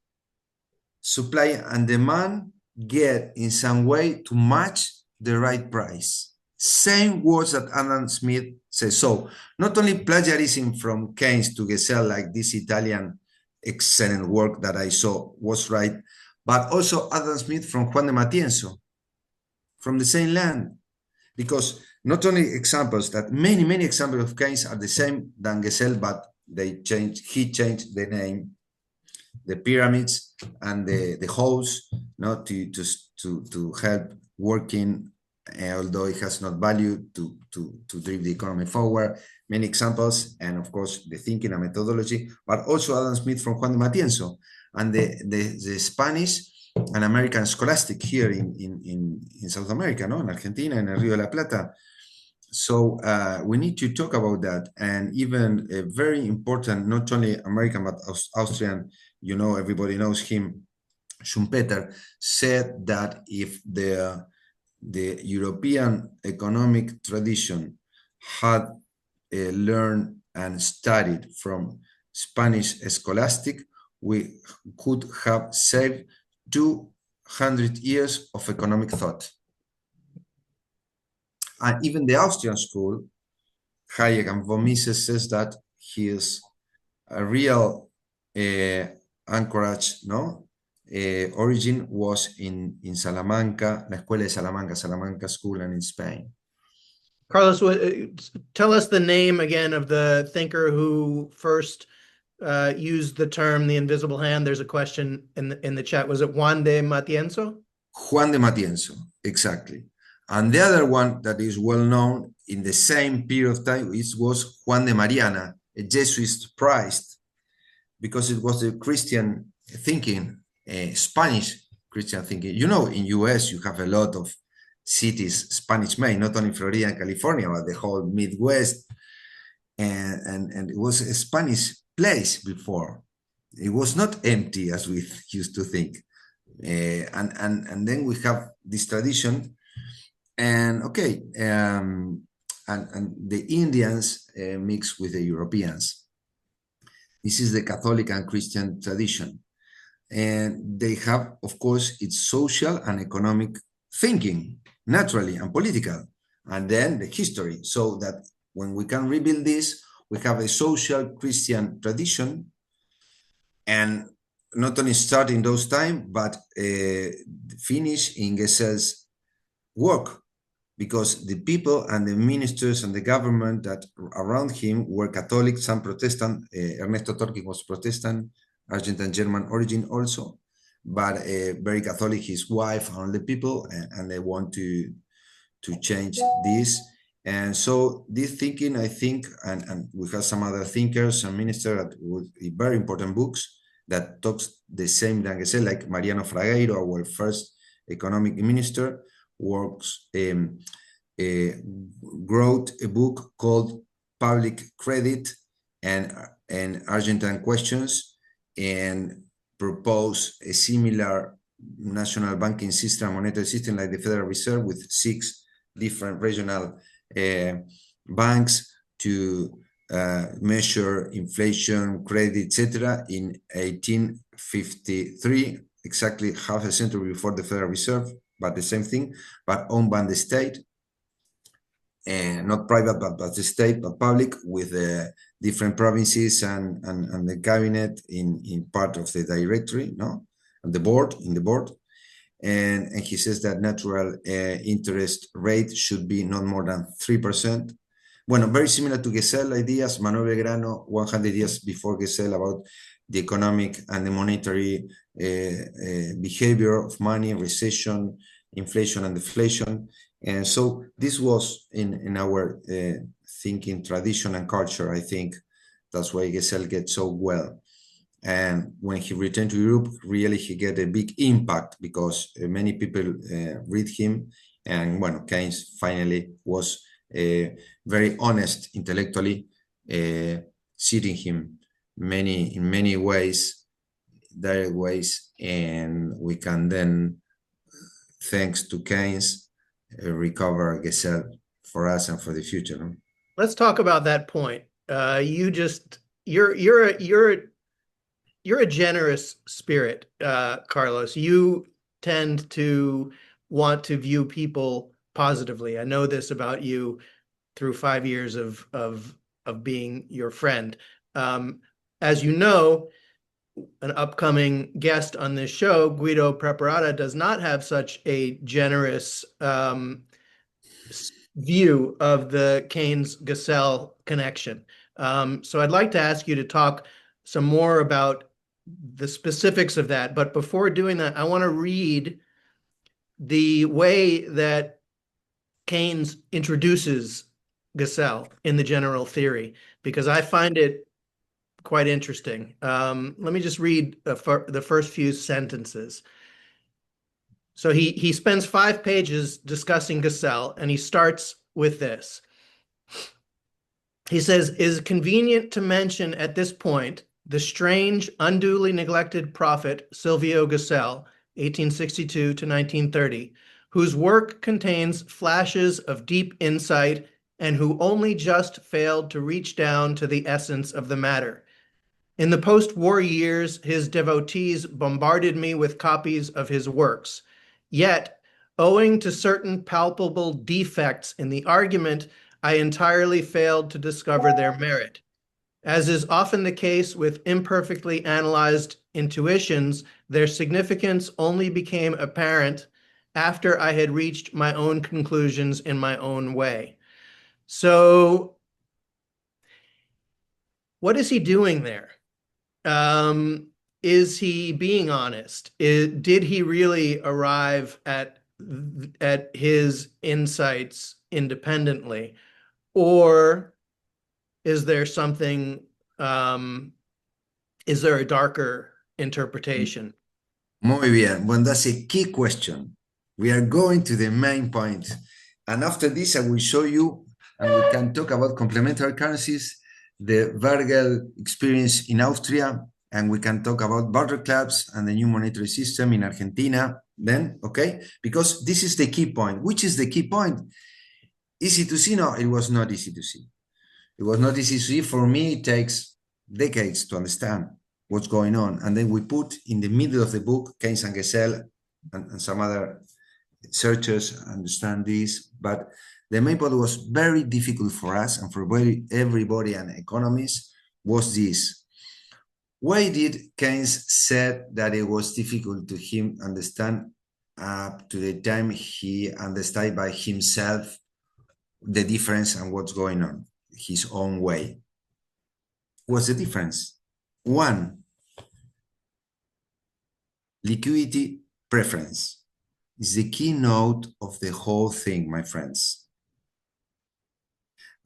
supply and demand get in some way to match the right price. Same words that Adam Smith says. So not only plagiarism from Keynes to Gesell, like this Italian excellent work that I saw was right, but also Adam Smith from Juan de Matienzo, from the same land. Because not only examples, that many examples of Keynes are the same than Gesell, but he changed the name, the pyramids and the holes, not to help working, although it has not value to drive the economy forward. Many examples, and of course the thinking and methodology, but also Adam Smith from Juan de Matienzo, and the Spanish and American scholastic here in South America, no, in Argentina, in Rio de la Plata. So we need to talk about that, and even a very important, not only American but Austrian, you know, everybody knows him, Schumpeter, said that if the European economic tradition had learned and studied from Spanish scholastic, we could have saved 200 years of economic thought. And even the Austrian school, Hayek and von Mises, says that his real anchorage, no, origin was in Salamanca, la Escuela de Salamanca School, and in Spain. Carlos, tell us the name again of the thinker who first used the term the invisible hand. There's a question in the chat. Was it Juan de Matienzo? Juan de Matienzo, exactly. And the other one that is well known in the same period of time was Juan de Mariana, a Jesuit priest, because it was the Christian thinking, Spanish Christian thinking. You know, in US you have a lot of cities Spanish made, not only Florida and California, but the whole Midwest, and it was a Spanish place before. It was not empty as we used to think, and then we have this tradition, and okay, and the Indians mix with the Europeans. This is the Catholic and Christian tradition, and they have, of course, its social and economic thinking, naturally, and political, and then the history, so that when we can rebuild this, we have a social Christian tradition, and not only start in those times, but finish in Gesell's work, because the people and the ministers and the government that around him were Catholic, some Protestant. Ernesto Torquín was Protestant, Argentine German origin also, but very Catholic, his wife and all the people, and they want to change this. And so this thinking, I think, and we have some other thinkers and ministers that would be very important books that talks the same than Gesell, like Mariano Fragueiro, our first economic minister, wrote a book called Public Credit and Argentine Questions, and propose a similar national banking system, monetary system like the Federal Reserve, with 6 different regional banks to measure inflation, credit, etc. in 1853, exactly half a century before the Federal Reserve, but the same thing, but owned by the state, and not private, but the state, but public, with different provinces and the cabinet in part of the directory, no, and the board, in the board. And he says that natural interest rate should be not more than 3%. Bueno, very similar to Gesell ideas. Manuel Belgrano, 100 years before Gesell, about the economic and the monetary behavior of money, recession, inflation, and deflation. And so this was in our thinking tradition and culture. I think that's why Gesell gets so well. And when he returned to Europe, really he get a big impact, because many people read him. And bueno, Keynes finally was very honest intellectually, citing him in many ways, direct ways, and we can then, thanks to Keynes, recover Gesell for us and for the future. No? Let's talk about that point. You're a generous spirit, Carlos. You tend to want to view people positively. I know this about you through 5 years of being your friend. As you know, an upcoming guest on this show, Guido Preparata, does not have such a generous view of the Keynes-Gesell connection. So I'd like to ask you to talk some more about the specifics of that. But before doing that, I want to read the way that Keynes introduces Gesell in the general theory, because I find it quite interesting. Let me just read the first few sentences. So he spends 5 pages discussing Gesell, and he starts with this. He says, "It is convenient to mention at this point the strange, unduly neglected prophet Silvio Gesell, 1862 to 1930, whose work contains flashes of deep insight and who only just failed to reach down to the essence of the matter. In the post-war years, his devotees bombarded me with copies of his works. Yet, owing to certain palpable defects in the argument, I entirely failed to discover their merit. As is often the case with imperfectly analyzed intuitions, their significance only became apparent after I had reached my own conclusions in my own way." So, what is he doing there? Is he being honest? Did he really arrive at his insights independently? Or is there something, is there a darker interpretation? Muy bien. Well, that's a key question. We are going to the main point. And after this, I will show you, and we can talk about complementary currencies, the Vergel experience in Austria, and we can talk about barter clubs and the new monetary system in Argentina then, okay? Because this is the key point. Which is the key point? Easy to see? No, it was not easy to see. It was not easy to see. For me, it takes decades to understand what's going on. And then we put in the middle of the book, Keynes and Gesell and some other searchers understand this. But the main point was very difficult for us and for everybody and economists was this. Why did Keynes said that it was difficult to him understand up to the time he understood by himself the difference and what's going on, his own way? What's the difference? One, liquidity preference is the keynote of the whole thing, my friends.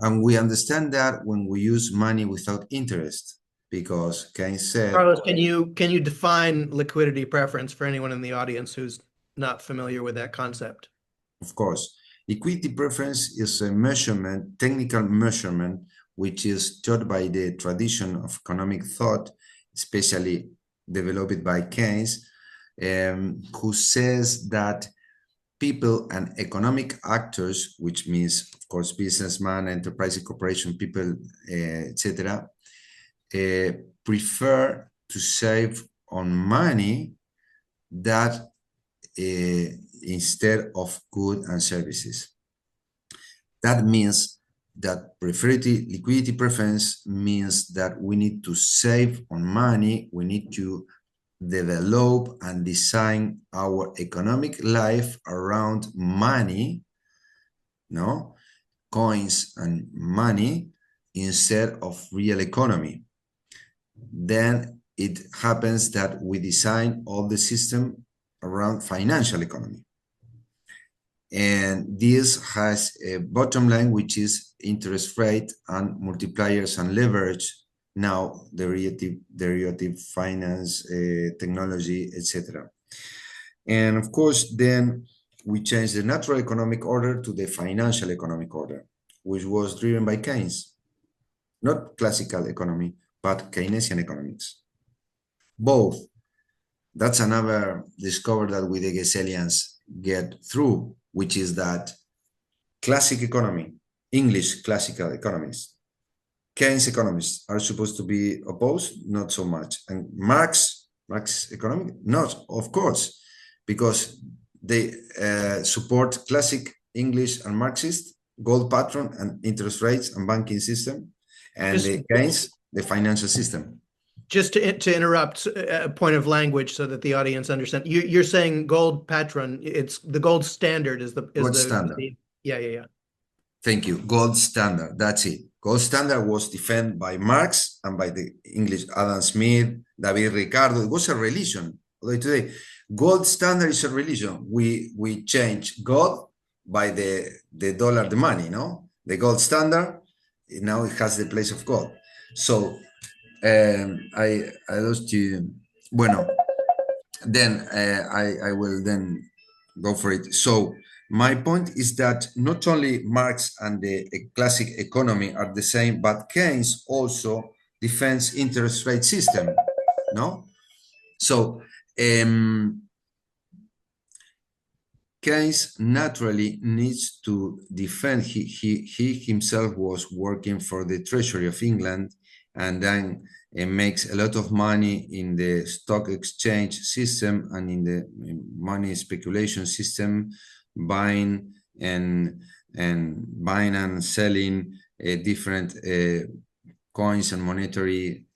And we understand that when we use money without interest, because Keynes said, Carlos, can you define liquidity preference for anyone in the audience who's not familiar with that concept? of course, liquidity preference is a measurement, technical measurement, which is taught by the tradition of economic thought, especially developed by Keynes, who says that people and economic actors, which means, of course, businessmen, enterprise, corporation, people, etc., prefer to save on money that instead of goods and services. That means that liquidity preference means that we need to save on money, we need to develop and design our economic life around money, no, coins and money instead of real economy. Then it happens that we design all the system around financial economy. And this has a bottom line, which is interest rate and multipliers and leverage, now derivative finance, technology, etc. And of course, then we change the natural economic order to the financial economic order, which was driven by Keynes, not classical economy, but Keynesian economics. Both. That's another discovery that we, the Gessellians, get through, which is that classic economy, English classical economists, Keynes economists are supposed to be opposed, not so much. And Marx economic, not, of course, because they support classic English and Marxist, gold pattern and interest rates and banking system, and the Keynes, the financial system. Just to interrupt a point of language so that the audience understands, you're saying gold patron, it's the gold standard is the gold standard. Yeah. Thank you. Gold standard. That's it. Gold standard was defended by Marx and by the English Adam Smith, David Ricardo. It was a religion. Although today, gold standard is a religion. We change gold by the dollar, the money, no? The gold standard, now it has the place of gold. So I lost you. Bueno, then I will then go for it. So my point is that not only Marx and the classic economy are the same, but Keynes also defends interest rate system, no? So Keynes naturally needs to defend. He himself was working for the Treasury of England, and then makes a lot of money in the stock exchange system and in the money speculation system, buying and selling different coins and monetary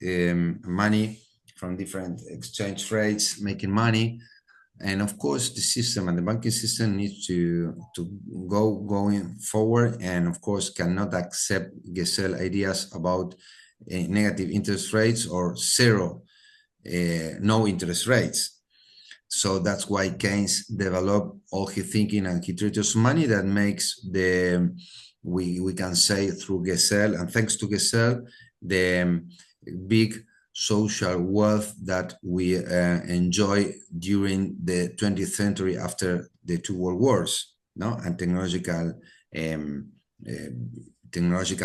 money from different exchange rates, making money. And of course, the system and the banking system needs to going forward, and of course cannot accept Gesell ideas about negative interest rates or zero, no interest rates. So that's why Keynes developed all his thinking and his treatise of money that makes we can say through Gesell, and thanks to Gesell, the big social wealth that we enjoy during the 20th century after the two world wars, no, and technological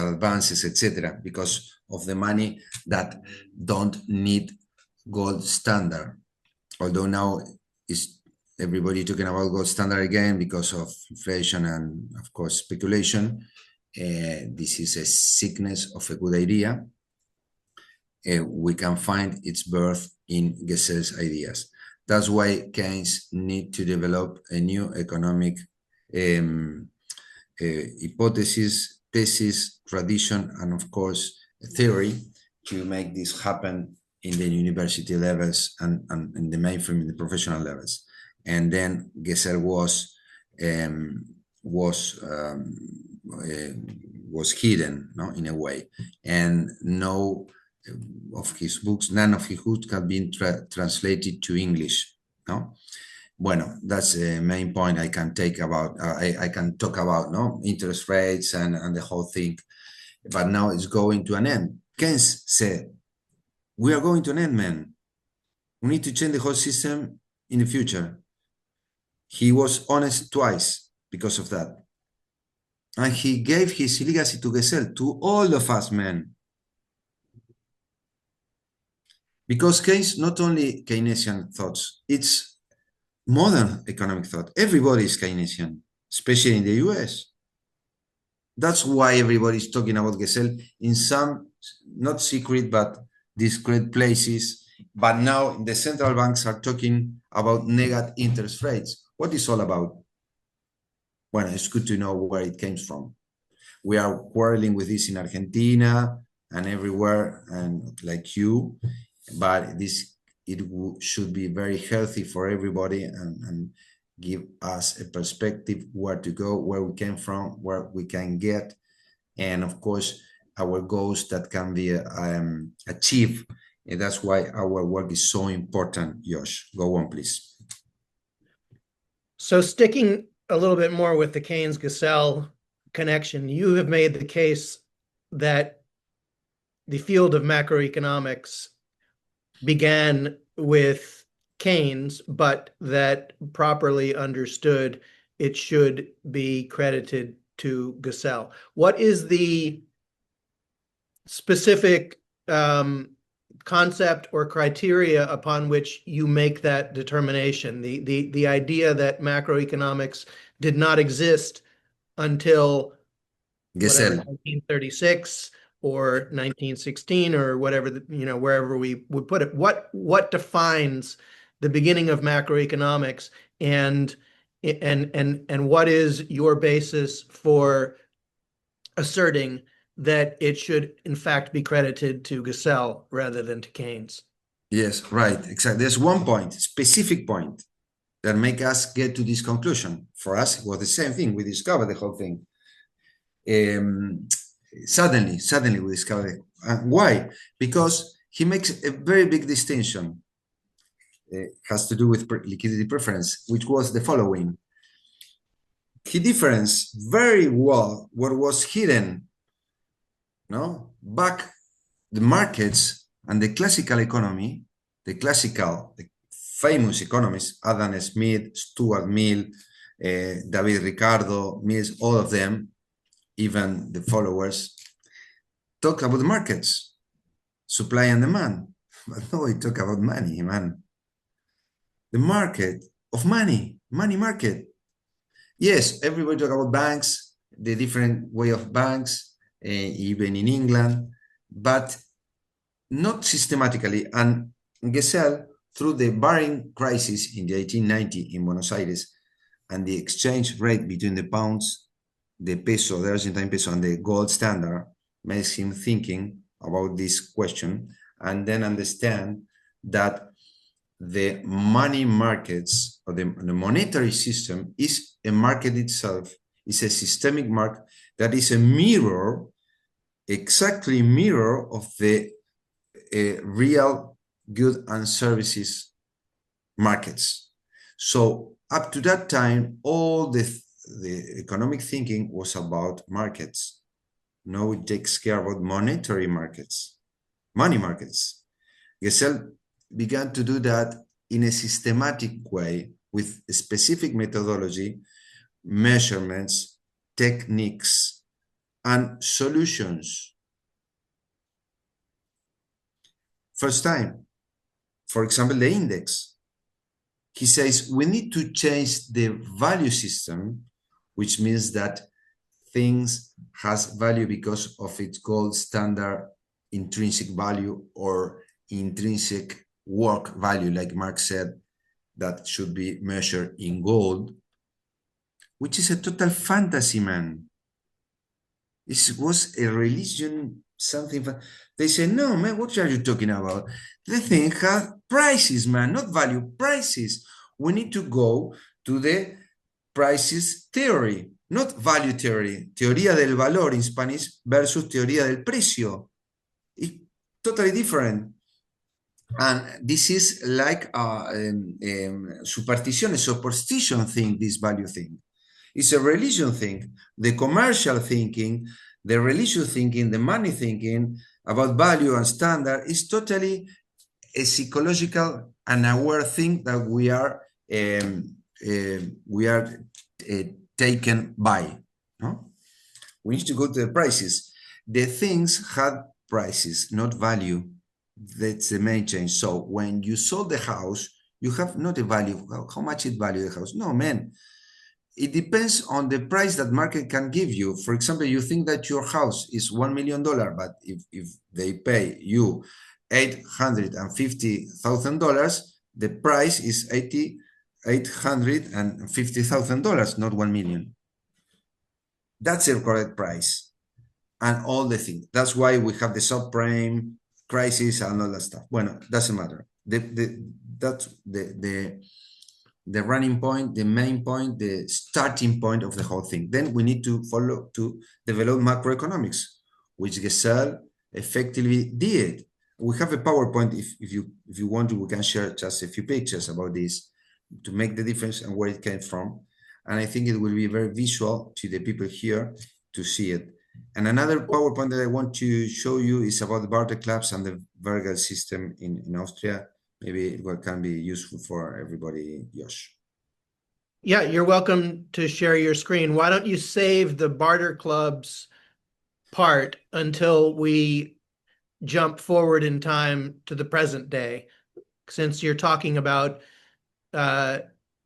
advances, etc., because of the money that don't need gold standard. Although now is everybody talking about gold standard again because of inflation and of course speculation. This is a sickness of a good idea. We can find its birth in Gesell's ideas. That's why Keynes need to develop a new economic hypothesis, thesis, tradition, and of course theory to make this happen in the university levels and in the mainstream, in the professional levels. And then Gesell was hidden, no, in a way, and no of his books, none of his books have been translated to English, no. Bueno, that's the main point I can take about. I can talk about, no, interest rates and the whole thing. but now it's going to an end. Keynes said, we are going to an end, man. We need to change the whole system in the future. He was honest twice because of that. And he gave his legacy to Gesell, to all of us, man. Because Keynes, not only Keynesian thoughts, it's modern economic thought. Everybody is Keynesian, especially in the US. That's why everybody's talking about Gesell in some, not secret, but discreet places. But now the central banks are talking about negative interest rates. What is all about? Well, it's good to know where it came from. We are quarreling with this in Argentina and everywhere, and like you, but should be very healthy for everybody and give us a perspective where to go, where we came from, where we can get, and of course, our goals that can be achieved. And that's why our work is so important. Josh, go on, please. So sticking a little bit more with the Keynes-Gesell connection, you have made the case that the field of macroeconomics began with Keynes, but that properly understood, it should be credited to Gesell. What is the specific concept or criteria upon which you make that determination? The idea that macroeconomics did not exist until Gesell. 1936 or 1916 or whatever, wherever we would put it. What defines the beginning of macroeconomics, and what is your basis for asserting that it should in fact be credited to Gesell rather than to Keynes? Yes, right, exactly. There's one point, specific point, that make us get to this conclusion. For us, it was the same thing. We discovered the whole thing. Suddenly we discovered it. Why? Because he makes a very big distinction. It has to do with liquidity preference, which was the following. He differentiates very well what was hidden, back the markets and the classical economy, the famous economists, Adam Smith, Stuart Mill, David Ricardo, Mills, all of them, even the followers, talk about the markets, supply and demand. But no, we talk about money, man. The market of money market. Yes, everybody talk about banks, the different way of banks, even in England, but not systematically. And Gesell, through the barring crisis in the 1890 in Buenos Aires, and the exchange rate between the pounds, the peso, the Argentine peso, and the gold standard, makes him thinking about this question, and then understand that the money markets, or the monetary system, is a market itself, is a systemic market that is a mirror, exactly mirror of the real goods and services markets. So up to that time, all the economic thinking was about markets. Now it takes care about monetary markets, money markets. Gesell began to do that in a systematic way with a specific methodology, measurements, techniques, and solutions. First time, for example, the index. He says we need to change the value system, which means that things has value because of its gold standard intrinsic value or intrinsic work value, like Marx said, that should be measured in gold, which is a total fantasy, man. This was a religion, something. They say, no, man, what are you talking about? The thing has prices, man, not value, prices. We need to go to the prices theory, not value theory, teoría del valor in Spanish versus teoría del precio. It's totally different. And this is like a superstition thing, this value thing. It's a religion thing. The commercial thinking, The religious thinking, the money thinking about value and standard is totally a psychological and aware thing that we are taken by. No? We need to go to the prices. The things had prices, not value. That's the main change. So when you sold the house, you have not a value. How much it value the house? No, man. It depends on the price that market can give you. For example, you think that your house is $1 million, but if they pay you $850,000, the price is $850,000, not 1 million. That's the correct price. And all the things. That's why we have the subprime crisis and all that stuff. Well, doesn't matter. That's the running point, the main point, the starting point of the whole thing. Then we need to follow to develop macroeconomics, which Gesell effectively did. We have a PowerPoint. If you want to, we can share just a few pictures about this to make the difference and where it came from. And I think it will be very visual to the people here to see it. And another PowerPoint that I want to show you is about the barter clubs and the Vergal system in Austria. Maybe it can be useful for everybody, Josh. Yeah, you're welcome to share your screen. Why don't you save the barter clubs part until we jump forward in time to the present day, since you're talking about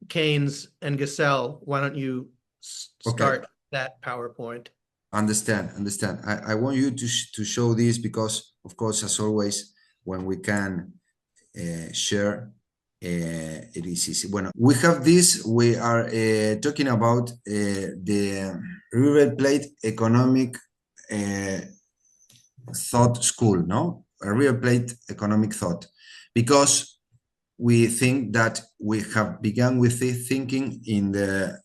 Keynes and Gesell. Why don't you start that PowerPoint? Understand. I want you to show this because, of course, as always, when we can share, it is easy. Bueno, we have this. We are talking about the River Plate economic thought school, no? A River Plate economic thought, because we think that we have begun with this thinking in the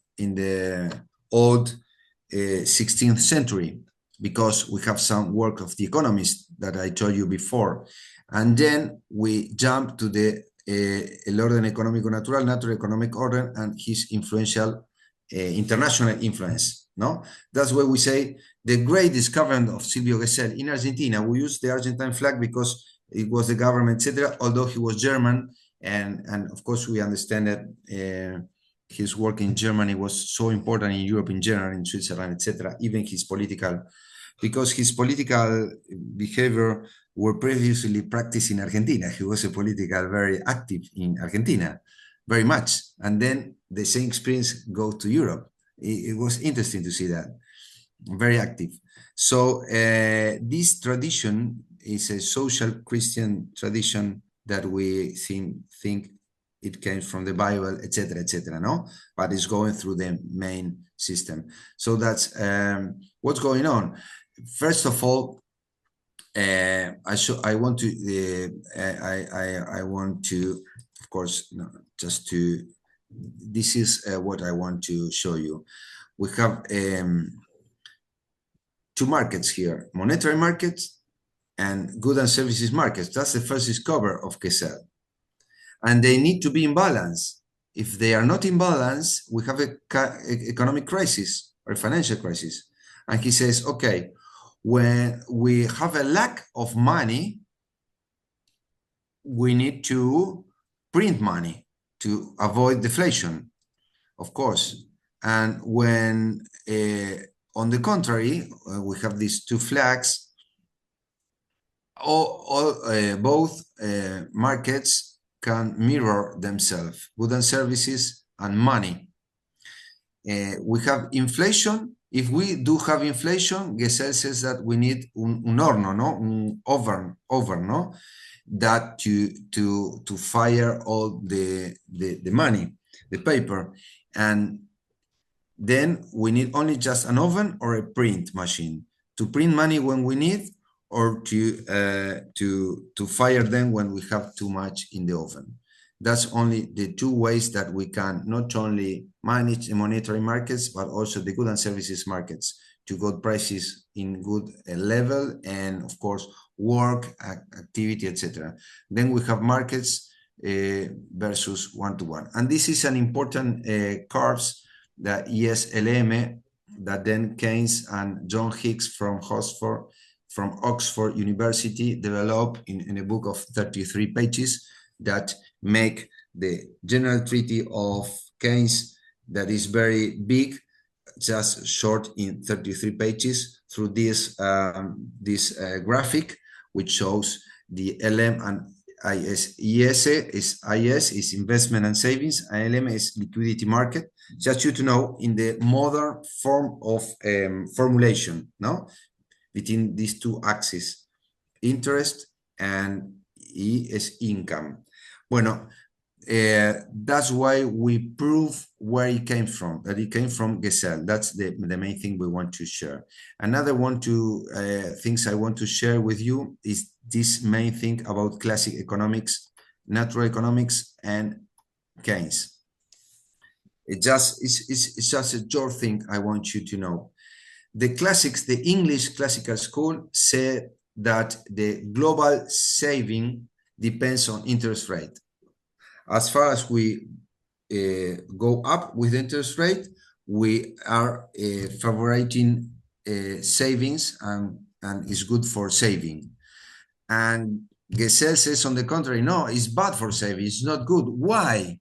old 16th century, because we have some work of the economist that I told you before, and then we jump to the El Orden Económico Natural, Natural Economic Order, and his influential international influence. No, that's why we say the great discovery of Silvio Gesell in Argentina. We use the Argentine flag because it was the government, etc. Although he was German, and of course we understand that his work in Germany was so important in Europe in general, in Switzerland, etc. Even his political, because his political behavior were previously practiced in Argentina. He was a political very active in Argentina, very much. And then the same experience go to Europe. It was interesting to see that, very active. So this tradition is a social Christian tradition that we think it came from the Bible, etc., no? But it's going through the main system. So that's what's going on. First of all, I want to, of course, no, just to. This is what I want to show you. We have two markets here: monetary markets and goods and services markets. That's the first discovery of Gesell. And they need to be in balance. If they are not in balance, we have an economic crisis or financial crisis. And he says, okay, when we have a lack of money, we need to print money to avoid deflation, of course. And when, on the contrary, we have these two flags, both markets can mirror themselves, goods and services and money. We have inflation. If we do have inflation, Gesell says that we need un horno, no, un oven, no, that to fire all the money, the paper, and then we need only just an oven or a print machine to print money when we need, or to fire them when we have too much in the oven. That's only the two ways that we can not only manage the monetary markets, but also the goods and services markets to get prices in good level, and of course, work, activity, etc. Then we have markets versus one-to-one. And this is an important curves, the ESLM, that then Keynes and John Hicks from Oxford University developed in a book of 33 pages that make the general treaty of Keynes, that is very big, just short in 33 pages, through this graphic, which shows the LM and IS. IS is investment and savings, and LM is liquidity market. Just you to know, in the modern form of formulation, no, between these two axes, interest and E is income. Bueno, that's why we prove where it came from, that it came from Gesell. That's the main thing we want to share. Another things I want to share with you is this main thing about classic economics, natural economics, and Keynes. It's just a short thing I want you to know. The classics, the English classical school said that the global saving depends on interest rate. As far as we go up with interest rate, we are favoring savings, and is good for saving. And Gesell says, on the contrary, no, it's bad for saving, it's not good. Why?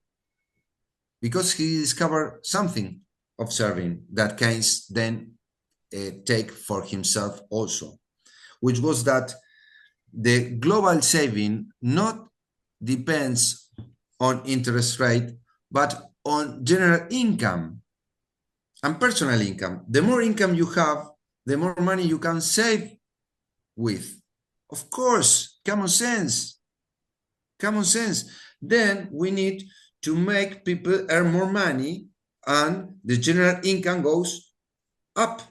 Because he discovered something observing that Keynes then take for himself also, which was that the global saving not depends on interest rate, but on general income and personal income. The more income you have, the more money you can save with. Of course, common sense. Common sense. Then we need to make people earn more money, and the general income goes up.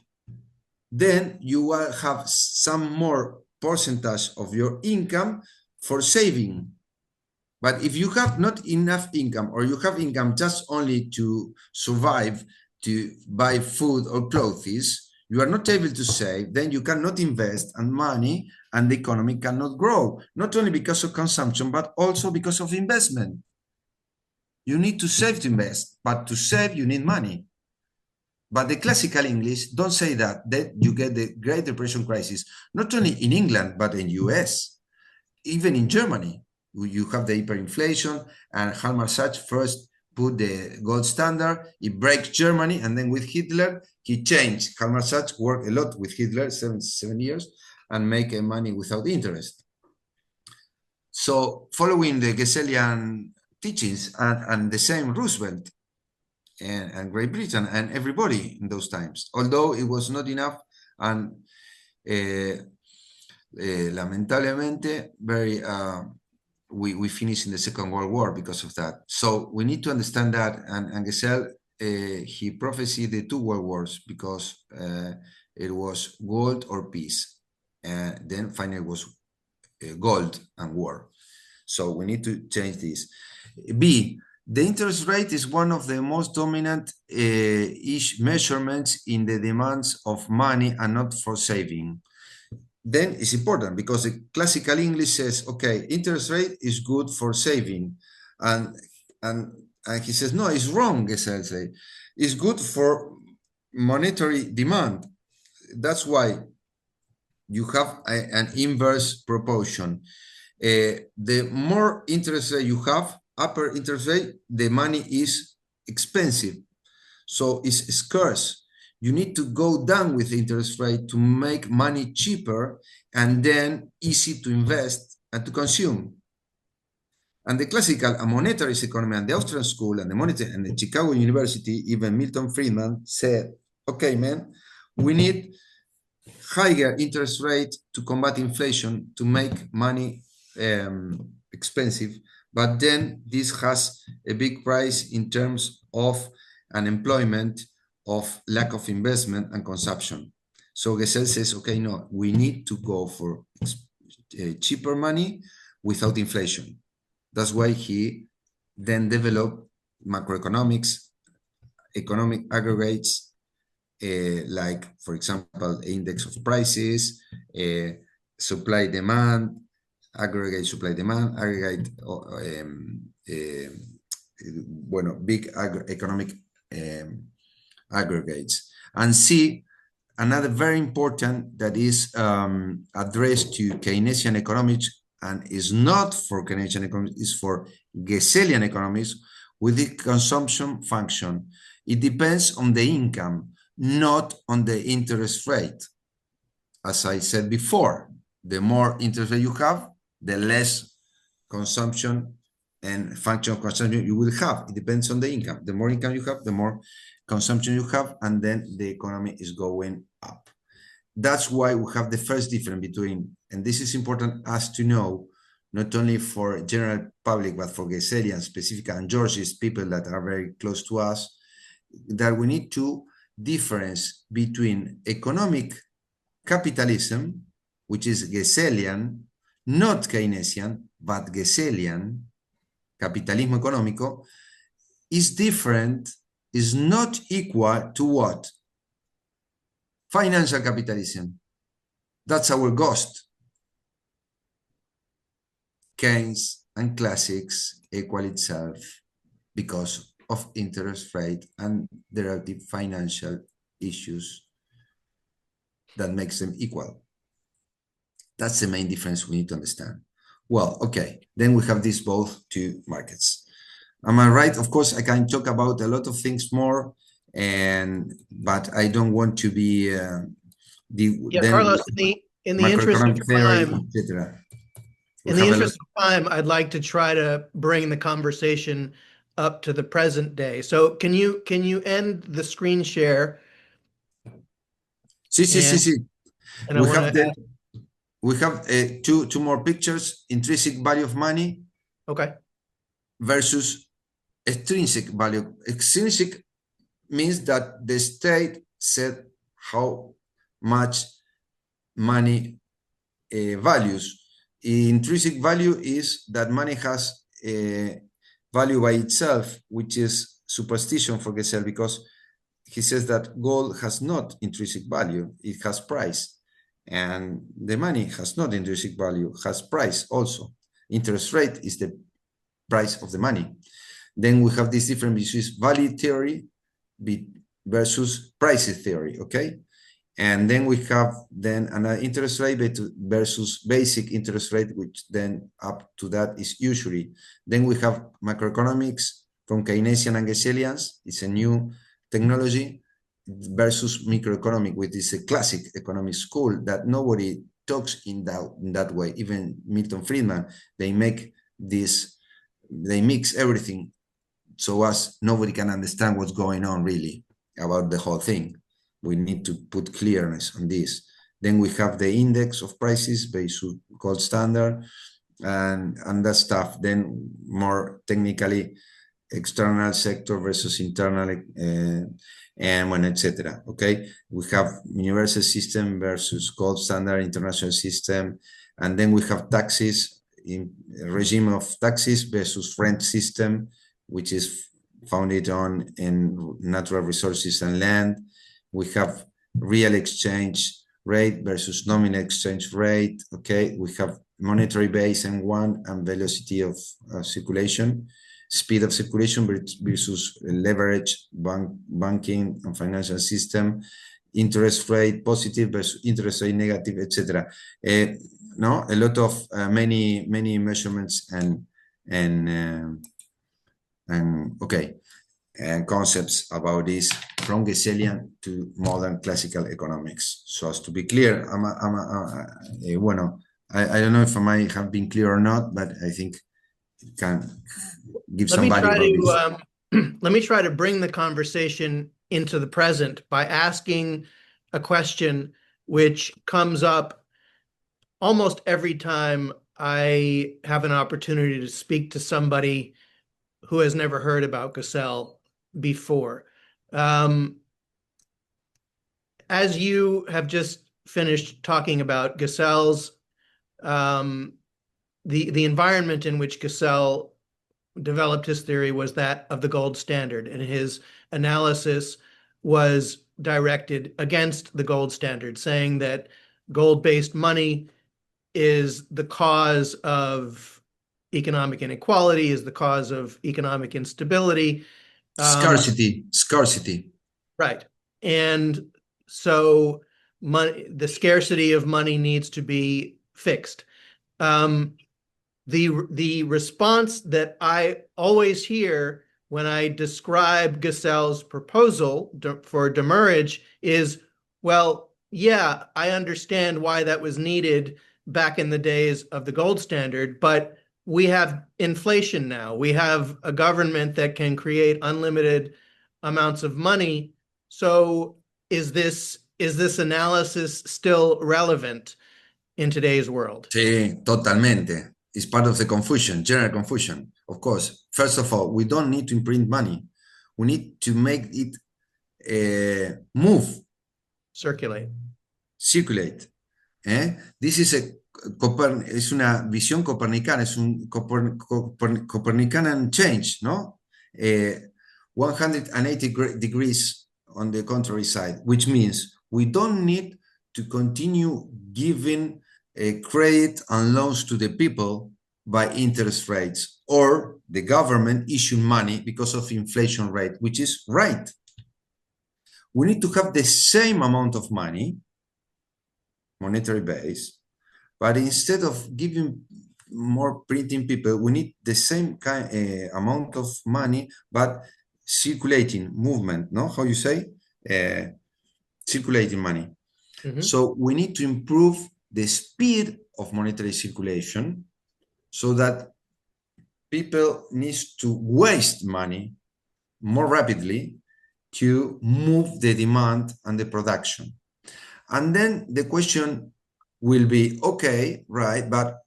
Then you will have some more percentage of your income for saving. But if you have not enough income, or you have income just only to survive, to buy food or clothes, you are not able to save, then you cannot invest and money, and the economy cannot grow, not only because of consumption, but also because of investment. You need to save to invest, but to save, you need money. But the classical English don't say that you get the Great Depression crisis, not only in England, but in US, even in Germany. You have the hyperinflation, and Hjalmar Sachs first put the gold standard, he breaks Germany, and then with Hitler, he changed. Hjalmar Sachs worked a lot with Hitler, 7 years, and make money without interest. So following the Gesellian teachings, and the same Roosevelt, and Great Britain, and everybody in those times, although it was not enough, and lamentablemente, we finished in the Second World War because of that. So we need to understand that, and Gesell, he prophesied the 2 world wars, because it was gold or peace, and then finally it was gold and war. So we need to change this. B, the interest rate is one of the most dominant measurements in the demands of money, and not for saving. Then it's important, because the classical English says, okay, interest rate is good for saving, and he says, no, it's wrong. Gesell say it's good for monetary demand. That's why you have an inverse proportion. The more interest rate you have, upper interest rate, the money is expensive, so it's scarce. You need to go down with the interest rate to make money cheaper, and then easy to invest and to consume. And the classical and monetarist economy, and the Austrian school, and the monetary, and the Chicago University, even Milton Friedman said, okay, man, we need higher interest rate to combat inflation, to make money expensive, but then this has a big price in terms of unemployment, of lack of investment and consumption. So Gesell says, okay, no, we need to go for cheaper money without inflation. That's why he then developed macroeconomics, economic aggregates, like, for example, index of prices, supply demand, aggregate supply demand, aggregate, big economic aggregates. and see another very important that is addressed to Keynesian economics and is not for Keynesian economics, is for Gessellian economics with the consumption function. It depends on the income, not on the interest rate. As I said before, the more interest rate you have, the less consumption and function of consumption you will have. It depends on the income. The more income you have, the more consumption you have, and then the economy is going up. That's why we have the first difference between, and this is important as to know, not only for general public, but for Gesellian specific and Georgist people that are very close to us, that we need to difference between economic capitalism, which is Gesellian, not Keynesian, but Gesellian, capitalismo económico, is different, is not equal to what? Financial capitalism. That's our ghost. Keynes and classics equal itself because of interest rate and derivative financial issues that makes them equal. That's the main difference we need to understand. Well, okay, then we have these both two markets. Am I right? Of course, I can talk about a lot of things more, but I don't want to be Carlos, in the interest of macroeconomic theory, time, etc. in the interest of time, I'd like to try to bring the conversation up to the present day. So can you end the screen share? Sí. And We have two more pictures: intrinsic value of money, okay, versus extrinsic value. Extrinsic means that the state said how much money values. Intrinsic value is that money has a value by itself, which is superstition for Gesell, because he says that gold has not intrinsic value, it has price. And the money has not intrinsic value, has price also. Interest rate is the price of the money. Then we have this difference between value theory versus prices theory, okay? And then we have then another interest rate versus basic interest rate, which then up to that is usury. Then we have macroeconomics from Keynesian and Gesellians. It's a new technology versus microeconomic, which is a classic economic school that nobody talks in that way. Even Milton Friedman, they mix everything so as nobody can understand what's going on really about the whole thing. We need to put clearness on this. Then we have the index of prices based on gold standard and that stuff. Then more technically, external sector versus internal, and etc. Okay, we have universal system versus gold standard international system, and then we have taxes in regime of taxes versus rent system, which is founded on in natural resources and land. We have real exchange rate versus nominal exchange rate. Okay, we have monetary base and velocity of circulation, speed of circulation versus leverage, banking and financial system, interest rate positive versus interest rate negative, etc. No, a lot of many measurements and concepts about this from Gesellian to modern classical economics. So as to be clear, I don't know if I might have been clear or not, but I think it can give some value. Let me try to bring the conversation into the present by asking a question which comes up almost every time I have an opportunity to speak to somebody who has never heard about Gesell before. As you have just finished talking about Gesell's, the environment in which Gesell developed his theory was that of the gold standard, and his analysis was directed against the gold standard, saying that gold-based money is the cause of economic inequality, is the cause of economic instability. Scarcity. Right. And so the scarcity of money needs to be fixed. The response that I always hear when I describe Gesell's proposal for demurrage is, well, yeah, I understand why that was needed back in the days of the gold standard, but we have inflation now. We have a government that can create unlimited amounts of money. So is this analysis still relevant in today's world? Sí, totalmente. It's part of the confusion, general confusion. Of course, first of all, we don't need to imprint money. We need to make it move, Circulate. circulate. This is es una visión copernicana, es un Copernican change, ¿no? 180 degrees on the contrary side, which means we don't need to continue giving credit and loans to the people by interest rates or the government issuing money because of inflation rate, which is right. We need to have the same amount of money, monetary base, but instead of giving more printing people, we need the same amount of money, but circulating movement, no? How you say? Circulating money. Mm-hmm. So we need to improve the speed of monetary circulation so that people need to waste money more rapidly to move the demand and the production. And then the question will be, okay, right, but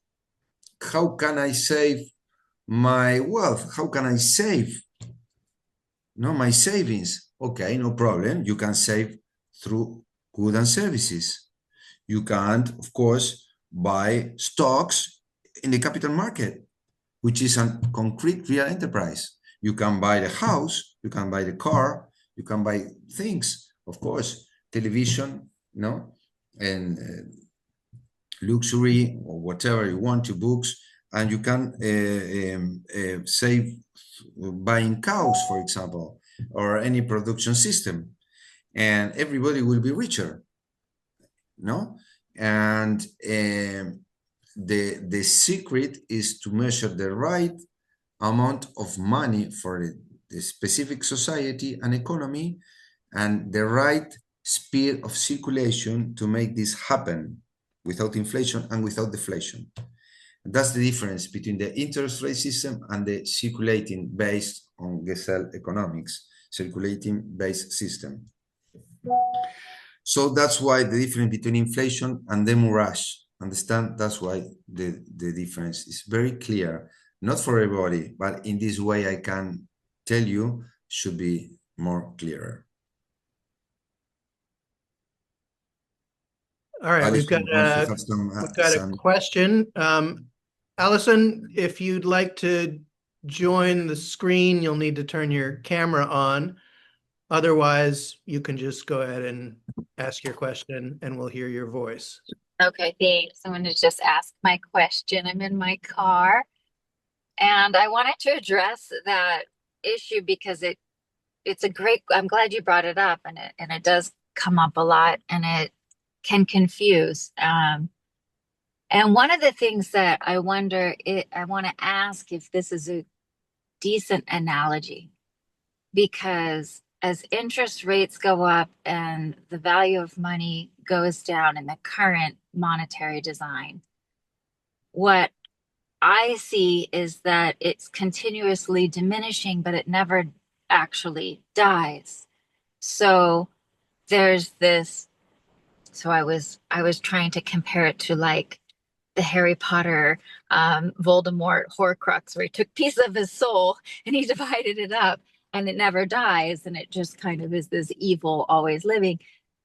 how can I save my wealth? How can I save my savings? Okay, no problem. You can save through goods and services. You can, of course, buy stocks in the capital market, which is a concrete real enterprise. You can buy the house, you can buy the car, you can buy things, of course, television, and luxury or whatever you want, to books, and you can save buying cows, for example, or any production system, and everybody will be richer, no? And the secret is to measure the right amount of money for the specific society and economy, and the right speed of circulation to make this happen without inflation and without deflation. That's the difference between the interest rate system and the circulating based on Gesell economics, circulating based system. So that's why the difference between inflation and demurrage, understand? That's why the difference is very clear, not for everybody, but in this way I can tell you should be more clearer. All right, we've got a question. Allison, if you'd like to join the screen, you'll need to turn your camera on. Otherwise, you can just go ahead and ask your question and we'll hear your voice. Okay, thanks. I'm going to just ask my question. I'm in my car and I wanted to address that issue because it's a great, I'm glad you brought it up, and it does come up a lot and it can confuse. And one of the things that I want to ask if this is a decent analogy, because as interest rates go up and the value of money goes down in the current monetary design, what I see is that it's continuously diminishing, but it never actually dies. So there's this, so I was trying to compare it to like the Harry Potter Voldemort Horcrux, where he took a piece of his soul and he divided it up and it never dies, and it just kind of is this evil always living.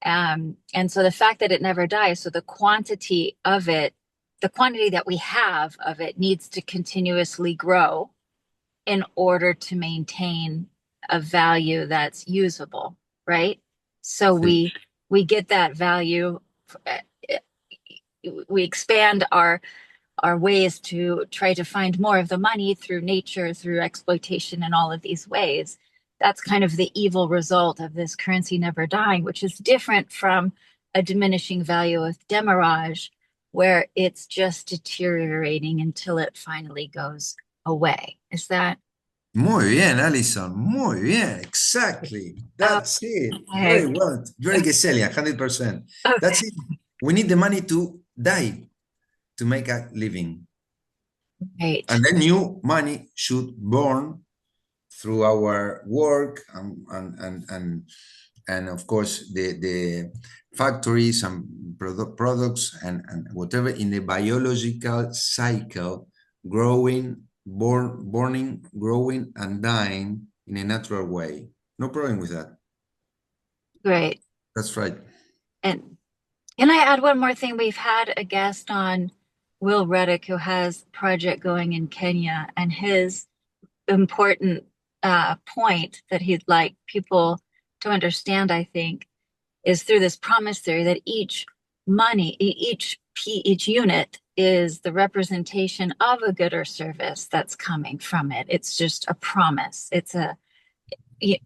And so the fact that it never dies, so the quantity of it, the quantity that we have of it needs to continuously grow in order to maintain a value that's usable, right? So we get that value, we expand our ways to try to find more of the money through nature, through exploitation, and all of these ways. that's kind of the evil result of this currency never dying, which is different from a diminishing value of demurrage, where it's just deteriorating until it finally goes away. Is that? Muy bien, Alison. Muy bien. Exactly. That's it. Very Okay. well. Very Gesellian, 100%. That's Okay. it. We need the money to die to make a living. Right. And then new money should born through our work and of course the factories and products and whatever in the biological cycle, growing, burning, growing and dying in a natural way. No problem with that. Great. That's right. And can I add one more thing? We've had a guest on, Will Reddick, who has a project going in Kenya, and his important point that he'd like people to understand, I think, is through this promise theory that each unit is the representation of a good or service that's coming from it. It's just a promise.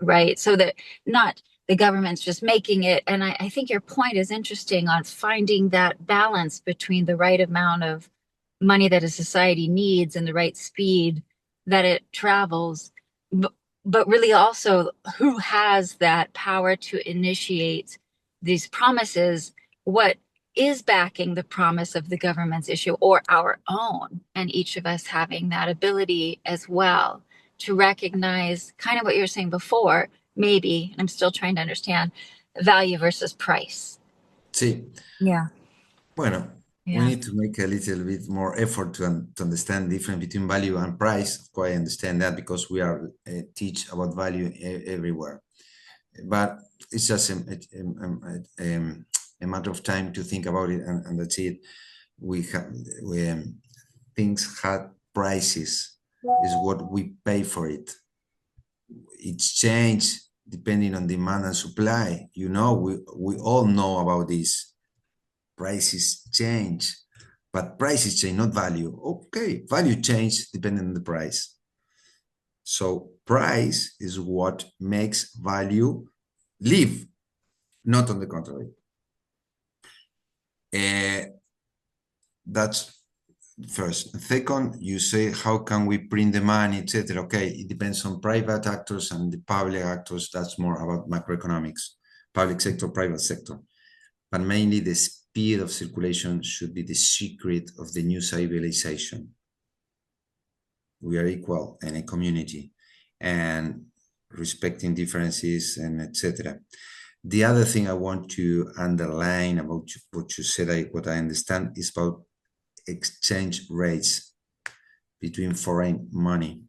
Right. So that not the government's just making it. And I think your point is interesting on finding that balance between the right amount of money that a society needs and the right speed that it travels, but really also who has that power to initiate these promises, what is backing the promise of the government's issue or our own, and each of us having that ability as well to recognize kind of what you were saying before, maybe, and I'm still trying to understand, value versus price. Sí. Yeah. Bueno, Yeah. we need to make a little bit more effort to understand the difference between value and price. Of course, I understand that because we are teach about value everywhere. But it's just a matter of time to think about it, and that's it. Things have prices, is what we pay for it. It's changed depending on demand and supply. You know, we all know about this. Prices change, but prices change, not value. Okay, value change depending on the price. So price is what makes value live, not on the contrary. That's first. Second, you say, how can we print the money, etc. Okay, it depends on private actors and the public actors. That's more about macroeconomics, public sector, private sector. But mainly the speed of circulation should be the secret of the new civilization. We are equal in a community and respecting differences and etc. The other thing I want to underline about what you said, what I understand, is about exchange rates between foreign money.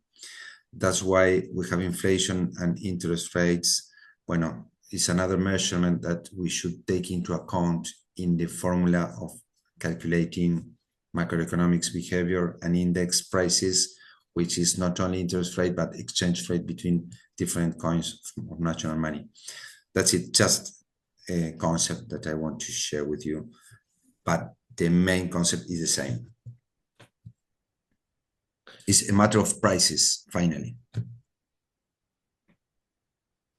That's why we have inflation and interest rates. Bueno, it's another measurement that we should take into account in the formula of calculating macroeconomics behavior and index prices, which is not only interest rate, but exchange rate between different coins of national money. That's it, just a concept that I want to share with you, but the main concept is the same. It's a matter of prices, finally.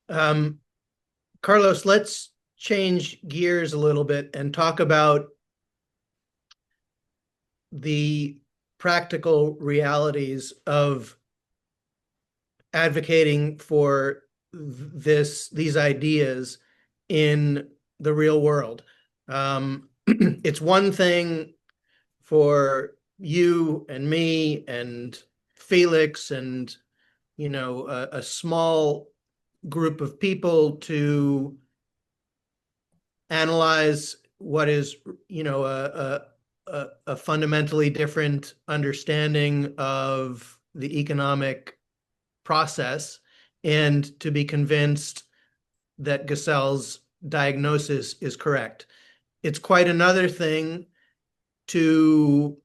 Carlos, let's change gears a little bit and talk about the practical realities of advocating for these ideas in the real world. It's one thing for you and me and Felix and, you know, a small group of people to analyze what is, you know, a fundamentally different understanding of the economic process, and to be convinced that Gesell's diagnosis is correct. It's quite another thing to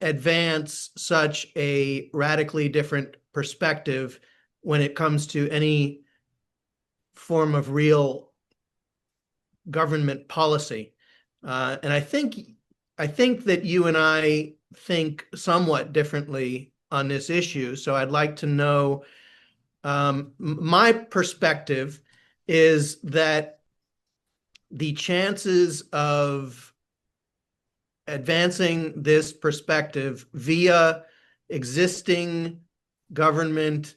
advance such a radically different perspective when it comes to any form of real government policy. And I think that you and I think somewhat differently on this issue. So I'd like to know My perspective is that the chances of advancing this perspective via existing government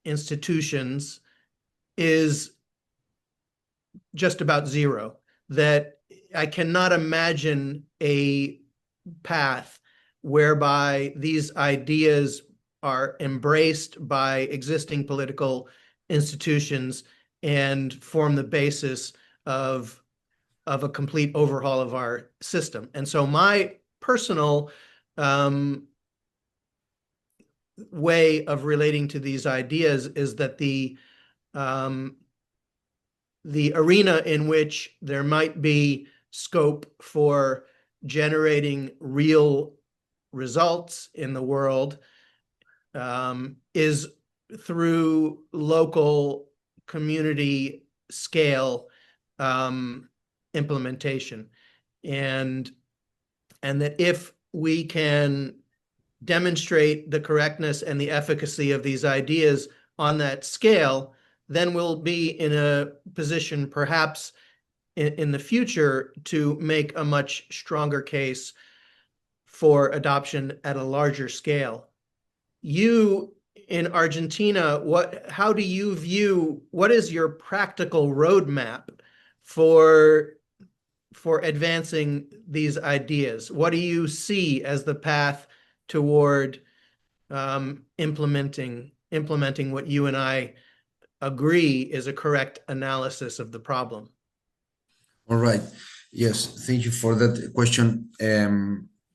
institutions is just about zero. That I cannot imagine a path whereby these ideas are embraced by existing political institutions and form the basis of a complete overhaul of our system. And so my personal way of relating to these ideas is that the arena in which there might be scope for generating real results in the world is through local community scale implementation. And that if we can demonstrate the correctness and the efficacy of these ideas on that scale, then we'll be in a position perhaps in the future to make a much stronger case for adoption at a larger scale. You in Argentina, how do you view, what is your practical roadmap for advancing these ideas? What do you see as the path toward implementing what you and I agree is a correct analysis of the problem? All right. Yes, thank you for that question.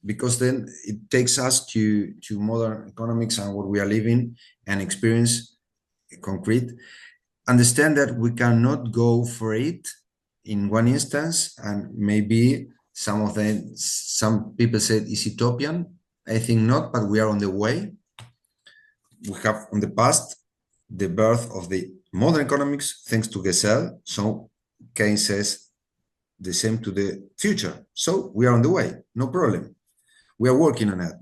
Because then it takes us to modern economics and what we are living and experience concrete. Understand that we cannot go for it in one instance, and maybe some people said it's utopian. I think not, but we are on the way. We have on the past the birth of the modern economics thanks to Gesell. So Keynes says the same to the future. So we are on the way, no problem. We are working on that.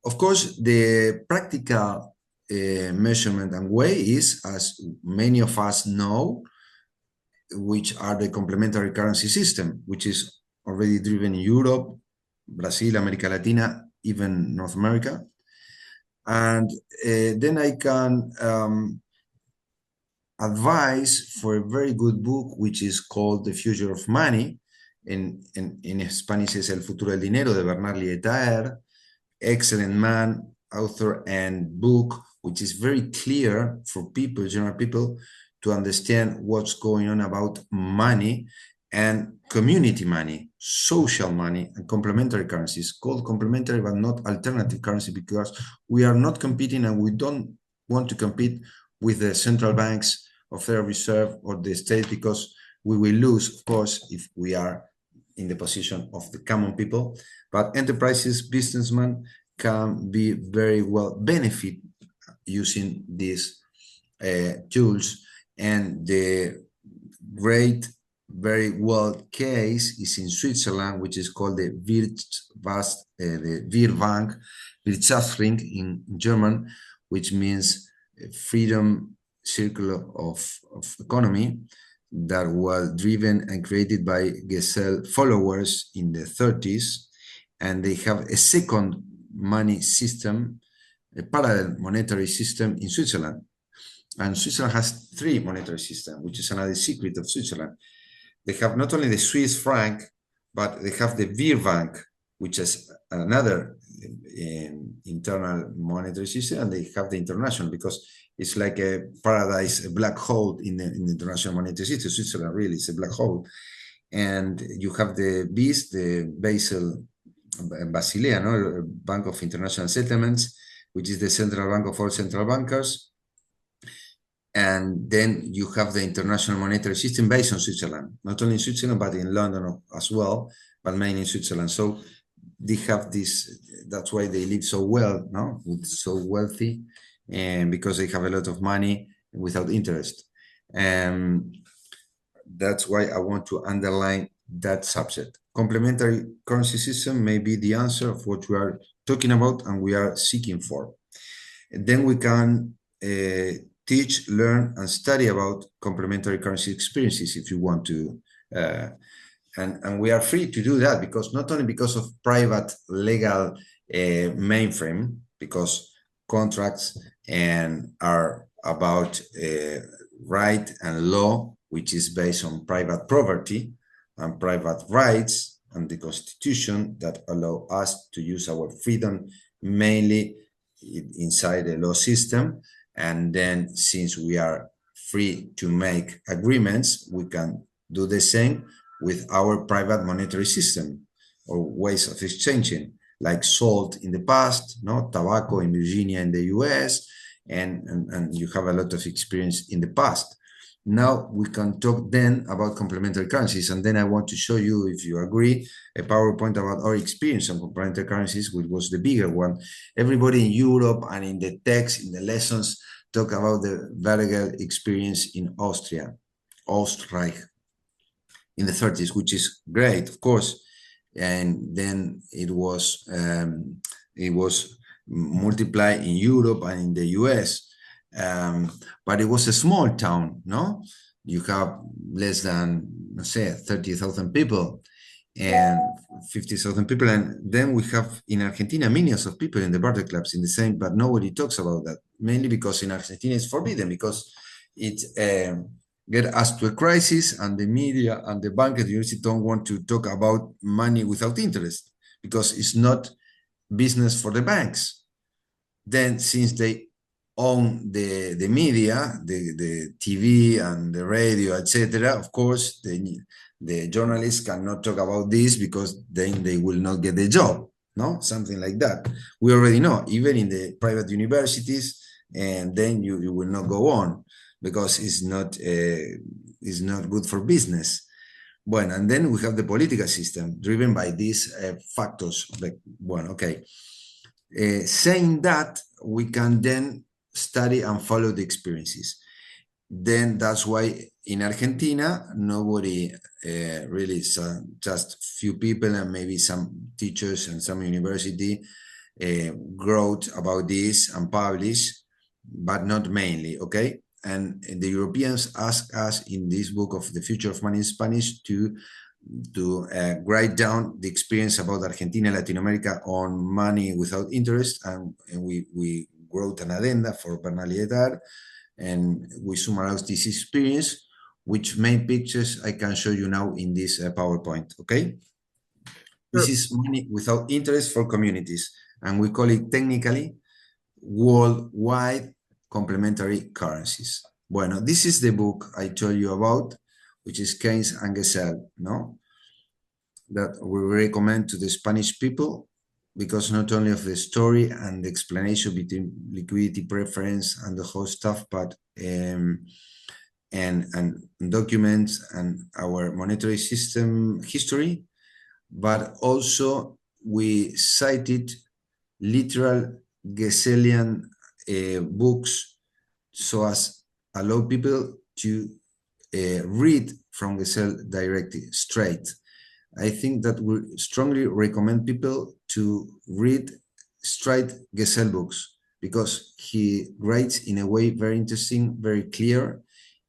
Of course, the practical measurement and way is, as many of us know, which are the complementary currency system, which is already driven in Europe, Brazil, America Latina, even North America. And then I can advise for a very good book, which is called The Future of Money. In Spanish es El Futuro del Dinero, de Bernard Lietaer. Excellent man, author, and book, which is very clear for people, general people, to understand what's going on about money and community money, social money, and complementary currencies, called complementary but not alternative currency, because we are not competing and we don't want to compete with the central banks of Federal Reserve or the state, because we will lose, of course, if we are in the position of the common people. But enterprises, businessmen can be very well benefit using these tools. And the great, very well case is in Switzerland, which is called the Wirtschaftsring in German, which means freedom circle of economy, that was driven and created by Gesell followers in the 30s. And they have a second money system, a parallel monetary system in Switzerland. And Switzerland has three monetary systems, which is another secret of Switzerland. They have not only the Swiss franc, but they have the Wirbank, which is another internal monetary system, and they have the international, because it's like a paradise, a black hole in the international monetary system. Switzerland really is a black hole. And you have the BIS, the Basilea, no? Bank of International Settlements, which is the central bank of all central bankers. And then you have the international monetary system based on Switzerland, not only in Switzerland, but in London as well, but mainly in Switzerland. So they have this, that's why they live so well, no? So wealthy, and because they have a lot of money without interest. That's why I want to underline that subject. Complementary currency system may be the answer of what we are talking about and we are seeking for. And then we can teach, learn, and study about complementary currency experiences if you want to. And we are free to do that because not only because of private legal mainframe, because contracts and are about right and law, which is based on private property and private rights and the Constitution that allow us to use our freedom mainly inside the law system. And then since we are free to make agreements, we can do the same with our private monetary system or ways of exchanging, like salt in the past, no, tobacco in Virginia in the US, and you have a lot of experience in the past. Now we can talk then about complementary currencies, and then I want to show you, if you agree, a PowerPoint about our experience on complementary currencies, which was the bigger one. Everybody in Europe and in the text, in the lessons, talk about the Wegener experience in Austria, Österreich, in the 30s, which is great, of course. And then it was multiplied in Europe and in the US. But it was a small town, no? You have less than, let's say, 30,000 people and 50,000 people. And then we have in Argentina millions of people in the barter clubs in the same, but nobody talks about that, mainly because in Argentina it's forbidden, because it get us to a crisis, and the media and the bank at the university don't want to talk about money without interest because it's not business for the banks. Then since they own the media, the TV and the radio, etc., of course, the journalists cannot talk about this because then they will not get the job, no? Something like that. We already know, even in the private universities, and then you will not go on because it's not good for business. Well, and then we have the political system driven by these factors. Like, well, okay. Saying that, we can then study and follow the experiences. Then that's why in Argentina, nobody really, just few people and maybe some teachers and some university wrote about this and published, but not mainly, okay? And the Europeans asked us in this book of The Future of Money in Spanish to write down the experience about Argentina, Latin America on money without interest. And we wrote an addenda for Bernalietar, and we summarize this experience, which main pictures I can show you now in this PowerPoint, okay? This is money without interest for communities, and we call it technically worldwide complementary currencies. Bueno, this is the book I told you about, which is Keynes and Gesell, no? That we recommend to the Spanish people because not only of the story and the explanation between liquidity preference and the whole stuff, but and documents and our monetary system history, but also we cited literal Gesellian books so as allow people to read from Gesell directly, straight. I think that we strongly recommend people to read straight Gesell books because he writes in a way very interesting, very clear,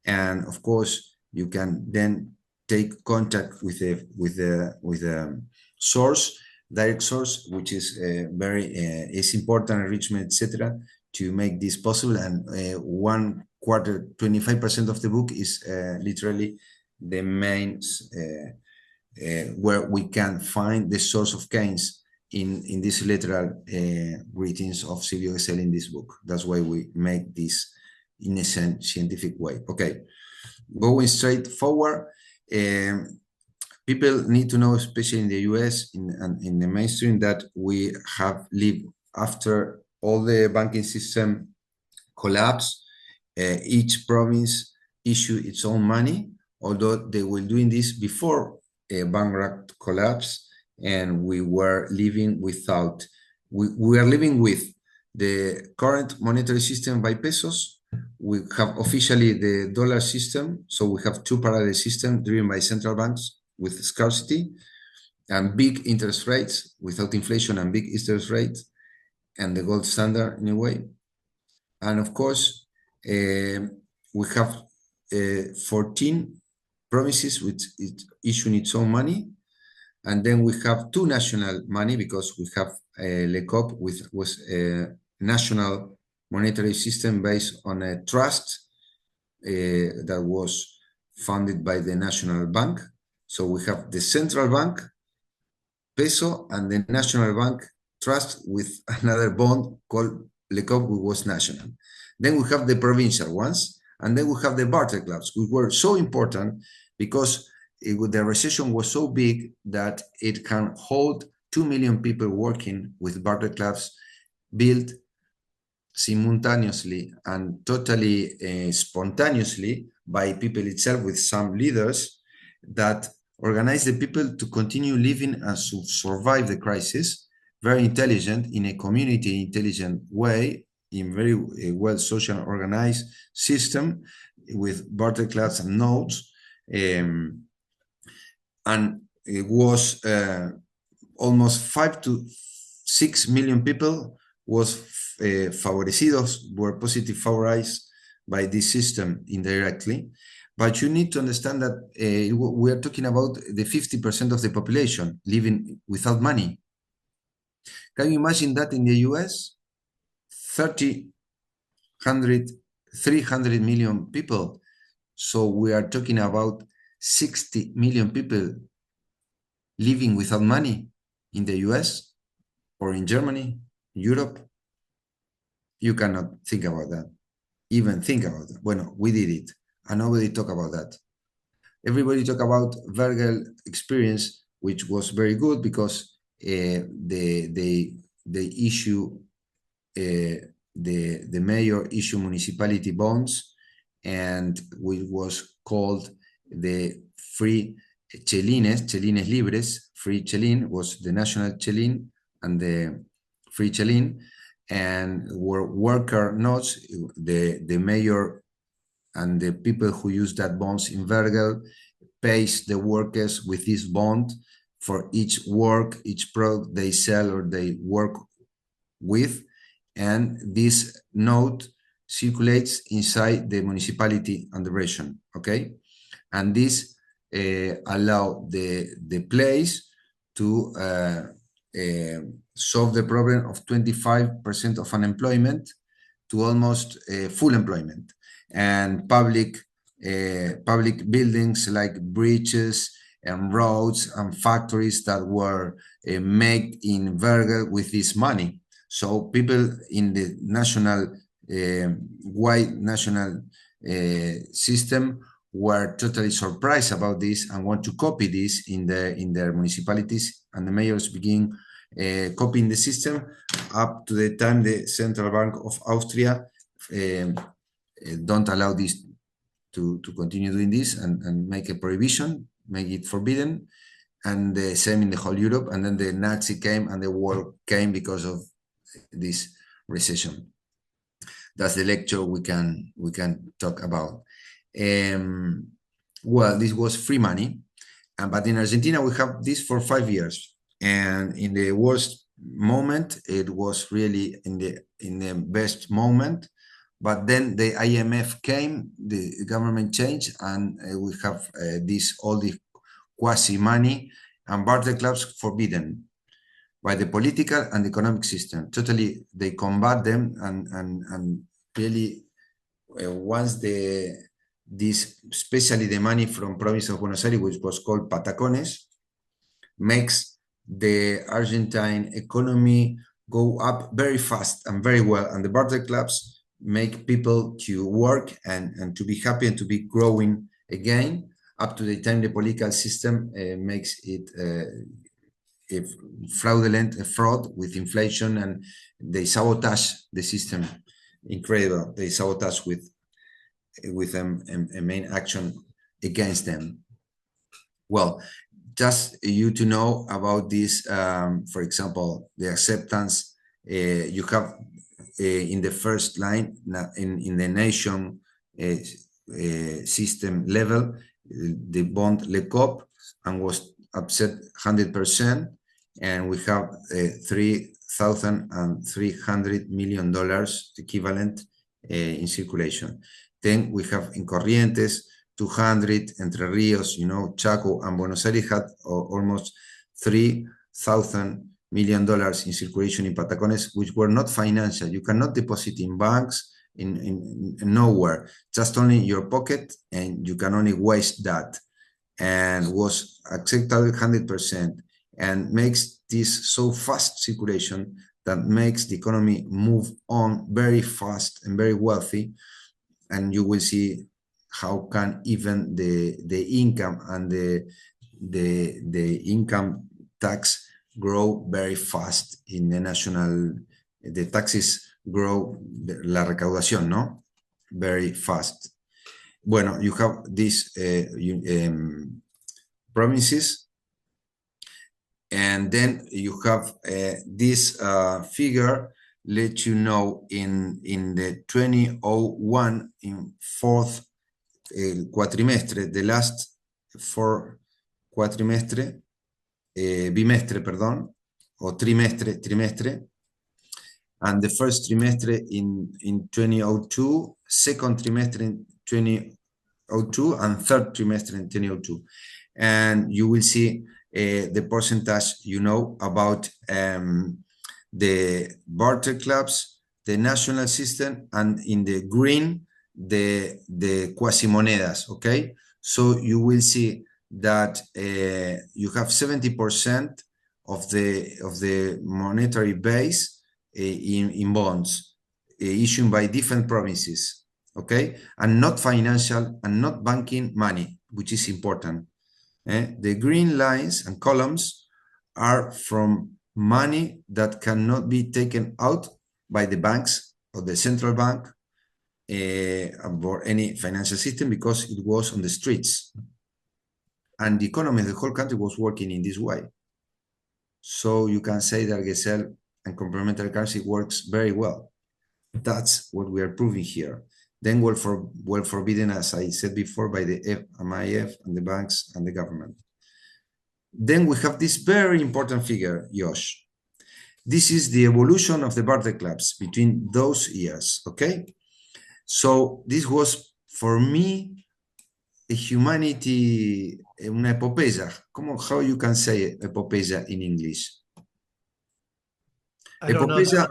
and of course you can then take contact with the source, direct source, which is is important, enrichment, etc., to make this possible. And 25% of the book is literally the main where we can find the source of Keynes in these literal readings of Silvio Gesell in this book. That's why we make this in a scientific way. Okay, going straight forward, people need to know, especially in the US, in the mainstream, that we have lived after all the banking system collapse. Each province issued its own money, although they were doing this before a bankrupt collapse, and we were living without. We are living with the current monetary system by pesos. We have officially the dollar system, so we have two parallel systems driven by central banks with scarcity and big interest rates without inflation and big interest rates, and the gold standard in a way. And of course, We have 14 provinces which issue its own money, and then we have two national money because we have LECOP was a national monetary system based on a trust that was funded by the National Bank. So we have the central bank peso and the National Bank trust with another bond called LECOP, which was national. Then we have the provincial ones, and then we have the barter clubs, which were so important because the recession was so big that it can hold 2 million people working with barter clubs built simultaneously and totally spontaneously by people itself, with some leaders that organize the people to continue living and to survive the crisis, very intelligent, in a community intelligent way, in very well social organized system with barter clubs and nodes. And it was almost 5 to 6 million people was favorecidos, were positively favorized by this system indirectly. But you need to understand that we are talking about the 50% of the population living without money. Can you imagine that in the US? 300 million people. So we are talking about 60 million people living without money in the US or in Germany, Europe. You cannot think about that, even think about that. Bueno, we did it, and nobody talk about that. Everybody talk about Vergel experience, which was very good because they issue the mayor issue municipality bonds, and which was called the free chelines libres. Free chelín was the national chelín and the free chelín, and were worker notes. The mayor and the people who use that bonds in Vergel pays the workers with this bond for each work, each product they sell or they work with, and this note circulates inside the municipality and the region, okay? And this allow the place to solve the problem of 25% of unemployment to almost full employment, and public buildings like bridges and roads and factories that were made in Vergel with this money. So people in the national wide national system were totally surprised about this and want to copy this in their municipalities, and the mayors begin copying the system up to the time the Central Bank of Austria don't allow this to continue doing this and make a prohibition, make it forbidden, and the same in the whole Europe. And then the Nazi came and the war came because of this recession. That's the lecture we can talk about. Well, this was free money, but in Argentina we have this for 5 years, and in the worst moment it was really in the best moment. But then the IMF came, the government changed, and we have all the quasi money and barter clubs forbidden by the political and economic system. Totally, they combat them, and really once especially the money from province of Buenos Aires, which was called Patacones, makes the Argentine economy go up very fast and very well, and the barter clubs make people to work and to be happy and to be growing again, up to the time the political system makes it a fraud with inflation, and they sabotage the system. Incredible. They sabotage with a main action against them. Well, just you to know about this, for example, the acceptance you have in the first line in the nation system level, the bond LECOP, and was upset 100%, and we have $3,300 million equivalent in circulation. Then we have in Corrientes, 200, Entre Rios, Chaco and Buenos Aires had almost $3,000 million in circulation in Patagones, which were not financial. You cannot deposit in banks, in nowhere, just only in your pocket, and you can only waste that. And was acceptable 100%, and makes this so fast circulation that makes the economy move on very fast and very wealthy. And you will see how can even the income and the income tax grow very fast in the national. The taxes grow, la recaudación, no, very fast. Bueno, you have these provinces, and then you have this figure let you know in the 2001, in fourth cuatrimestre, the last four cuatrimestre, bimestre, perdón, o trimestre, and the first trimestre in 2002, second trimestre in 2002, and third trimestre in 2002. And you will see the percentage, about the barter clubs, the national system, and in the green, the quasi-monedas, okay? So you will see that you have 70% of the monetary base in bonds issued by different provinces, okay? And not financial and not banking money, which is important. The green lines and columns are from money that cannot be taken out by the banks or the central bank or any financial system, because it was on the streets. And the economy of the whole country was working in this way. So you can say that Gesell and complementary currency works very well. That's what we are proving here. Then well forbidden, as I said before, by the MIF and the banks and the government. Then we have this very important figure, Josh. This is the evolution of the barter clubs between those years, okay? So this was, for me, a humanity, una epopeya. How you can say epopeya in English? I don't know.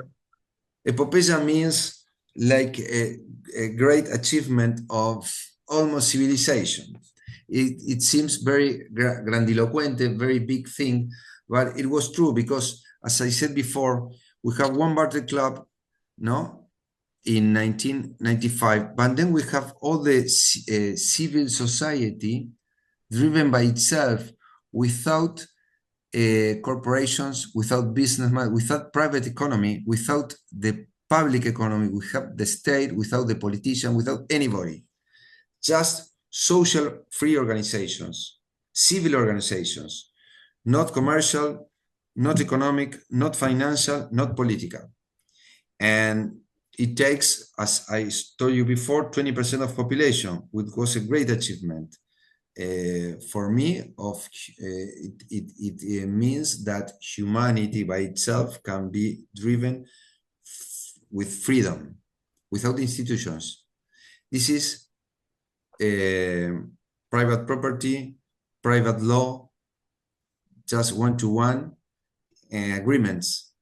Epopeya means like a great achievement of almost civilization. It seems very grandiloquent, very big thing, but it was true because, as I said before, we have one barter club, no, in 1995, but then we have all the civil society driven by itself, without corporations, without businessmen, without private economy, without the public economy, we have the state, without the politician, without anybody. Just social free organizations, civil organizations, not commercial, not economic, not financial, not political. And it takes, as I told you before, 20% of population, which was a great achievement. For me, it means that humanity by itself can be driven with freedom, without institutions. This is private property, private law, just one-to-one agreements,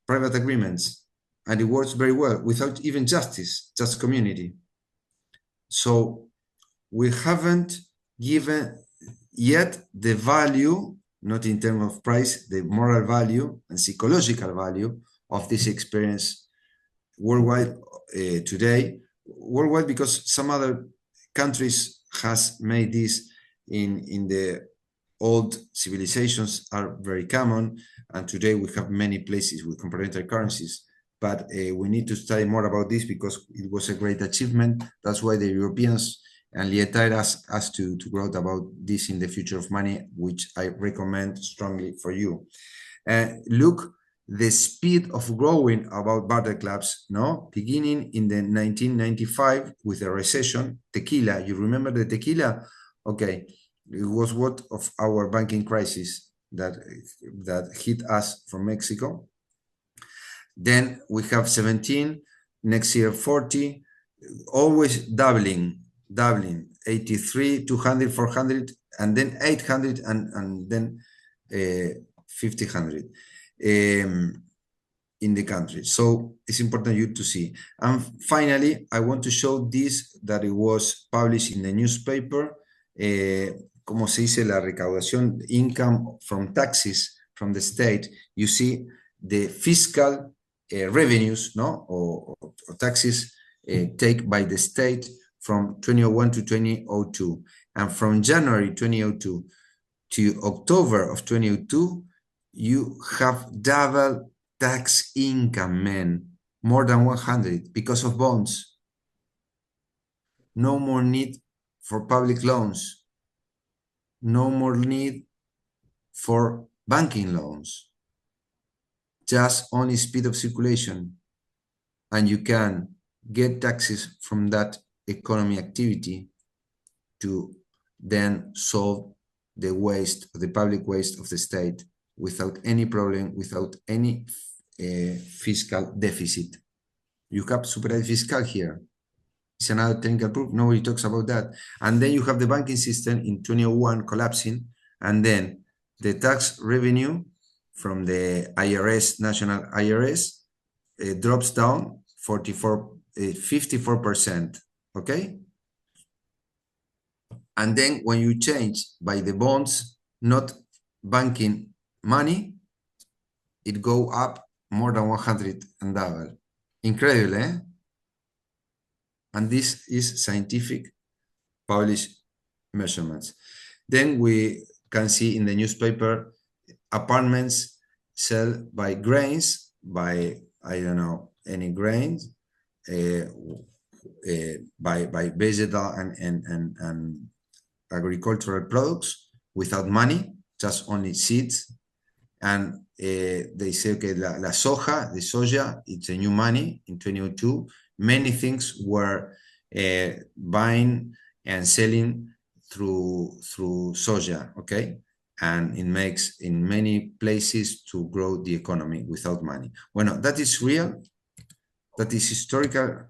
private agreements, and it works very well without even justice, just community. So we haven't given yet the value, not in terms of price, the moral value and psychological value of this experience worldwide today. Worldwide, because some other countries has made this in the old civilizations are very common, and today we have many places with complementary currencies. But we need to study more about this because it was a great achievement. That's why the Europeans and Lietaer asked us to write about this in the Future of Money, which I recommend strongly for you. Look, the speed of growing about barter clubs, no? Beginning in the 1995 with the recession, tequila, you remember the tequila? Okay, it was what of our banking crisis that hit us from Mexico. Then we have 17, next year 40, always doubling, 83, 200, 400, and then 800, and then 1500 in the country. So it's important you to see. And finally, I want to show this, that it was published in the newspaper. Como se dice, la recaudación, income from taxes from the state. You see the fiscal revenues, no, or taxes take by the state from 2001 to 2002. And from January 2002 to October of 2002, you have double tax income, man, more than 100 because of bonds. No more need for public loans. No more need for banking loans. Just only speed of circulation. And you can get taxes from that economy activity to then solve the waste, the public waste of the state without any problem, without any fiscal deficit. You have superávit fiscal here. It's another technical proof. Nobody talks about that. And then you have the banking system in 2001 collapsing, and then the tax revenue from the IRS, national IRS, drops down 54%. Okay. And then when you change by the bonds, not banking money, it go up more than 100 and double. Incredible, eh? And this is scientific published measurements. Then we can see in the newspaper apartments sell by grains, by, I don't know, any grains, by vegetable and agricultural products without money, just only seeds. And they say, okay, la soja, the soja, it's a new money in 2002. Many things were buying and selling through soja, okay? And it makes in many places to grow the economy without money. Bueno, that is real, that is historical,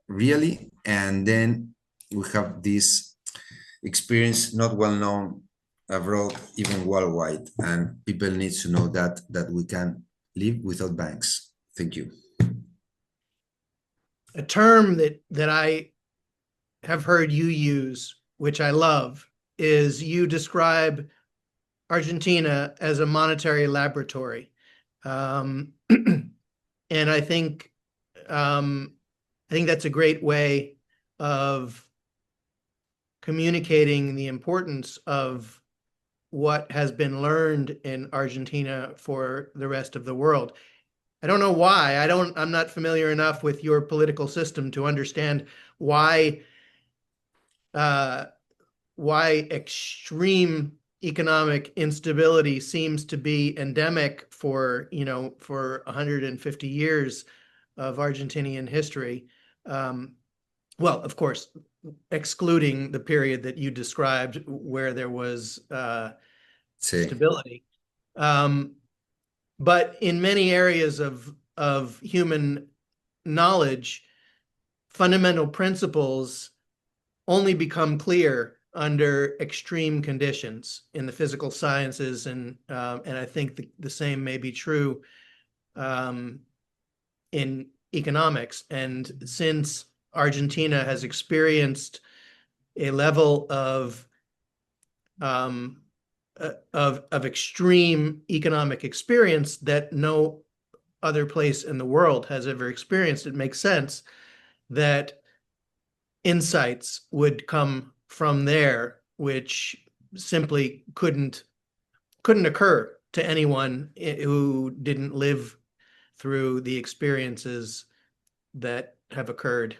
really. And then we have this experience not well known abroad, even worldwide, and people need to know that we can live without banks. Thank you. A term that I have heard you use, which I love, is you describe Argentina as a monetary laboratory. And I think that's a great way of communicating the importance of what has been learned in Argentina for the rest of the world. I don't know why. I'm not familiar enough with your political system to understand why extreme economic instability seems to be endemic for 150 years of Argentinian history. Well, of course, excluding the period that you described where there was stability. But in many areas of human knowledge, fundamental principles only become clear under extreme conditions in the physical sciences, and I think the same may be true in economics. And since Argentina has experienced a level of extreme economic experience that no other place in the world has ever experienced, it makes sense that insights would come from there, which simply couldn't occur to anyone who didn't live through the experiences that have occurred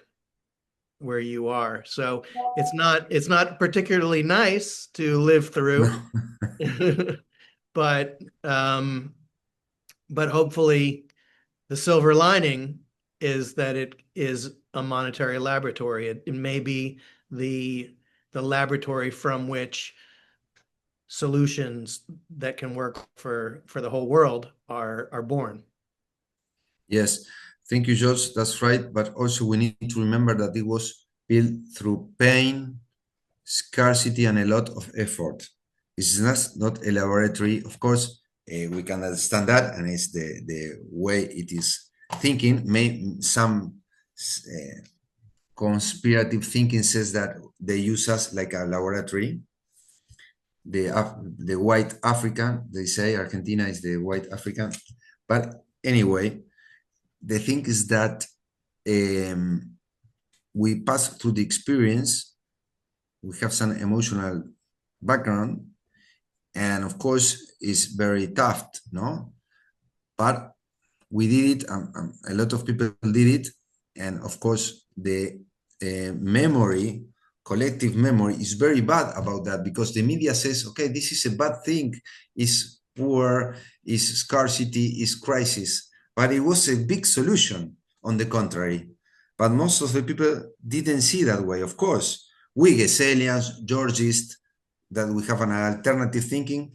where you are. So it's not particularly nice to live through, but hopefully the silver lining is that it is a monetary laboratory. It may be the laboratory from which solutions that can work for the whole world are born. Yes, Thank you, George. That's right. But also we need to remember that it was built through pain, scarcity, and a lot of effort. It's not a laboratory. Of course, we can understand that, and it's the way it is thinking. Some conspirative thinking says that they use us like a laboratory. The white African, they say Argentina is the white African. But anyway, the thing is that we pass through the experience, we have some emotional background, and of course it's very tough, no? But we did it, a lot of people did it, and of course the memory, collective memory, is very bad about that, because the media says, okay, this is a bad thing, is poor, is scarcity, is crisis, but it was a big solution, on the contrary. But most of the people didn't see that way. Of course, we Gesellians, Georgists, that we have an alternative thinking,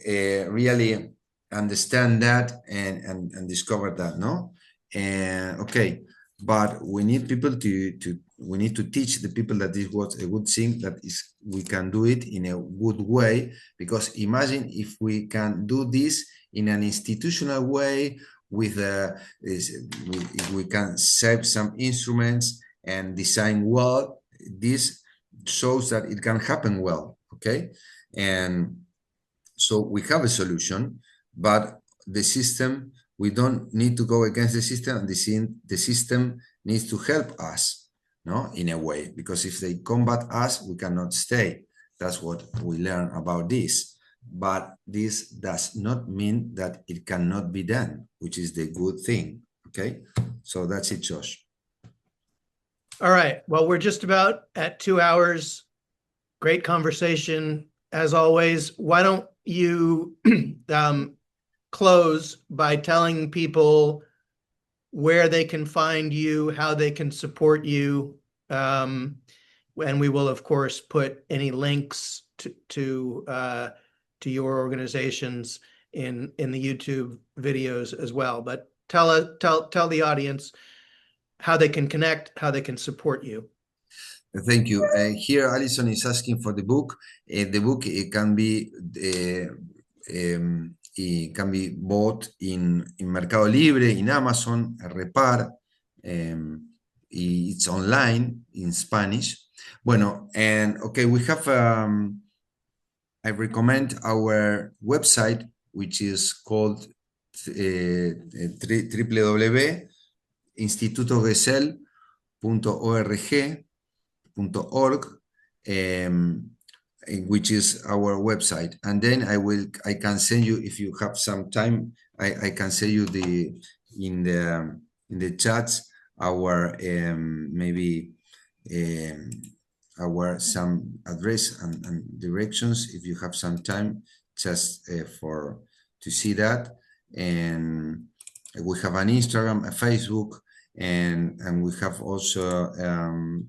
really understand that and discover that, no? And okay, but we need people we need to teach the people that this was a good thing, that is, we can do it in a good way, because imagine if we can do this in an institutional way, with if we can save some instruments and design well, this shows that it can happen well, okay? And so we have a solution, but the system, we don't need to go against the system, and the system needs to help us, no, in a way, because if they combat us, we cannot stay. That's what we learn about this. But this does not mean that it cannot be done, which is the good thing, okay? So that's it, Josh. All right. Well, we're just about at 2 hours. Great conversation, as always. Why don't you close by telling people where they can find you, how they can support you, and we will, of course, put any links to your organizations in the YouTube videos as well. But tell the audience how they can connect, how they can support you. Thank you. Here, Alison is asking for the book. The book, it can be bought in Mercado Libre, in Amazon, Repar. It's online in Spanish. Bueno, and okay, we have. I recommend our website, which is called www.institutogesell.org, which is our website. And then I can send you, if you have some time, I can send you in the chats our maybe our some address and directions, if you have some time, just to see that. And we have an Instagram, a Facebook, and we have also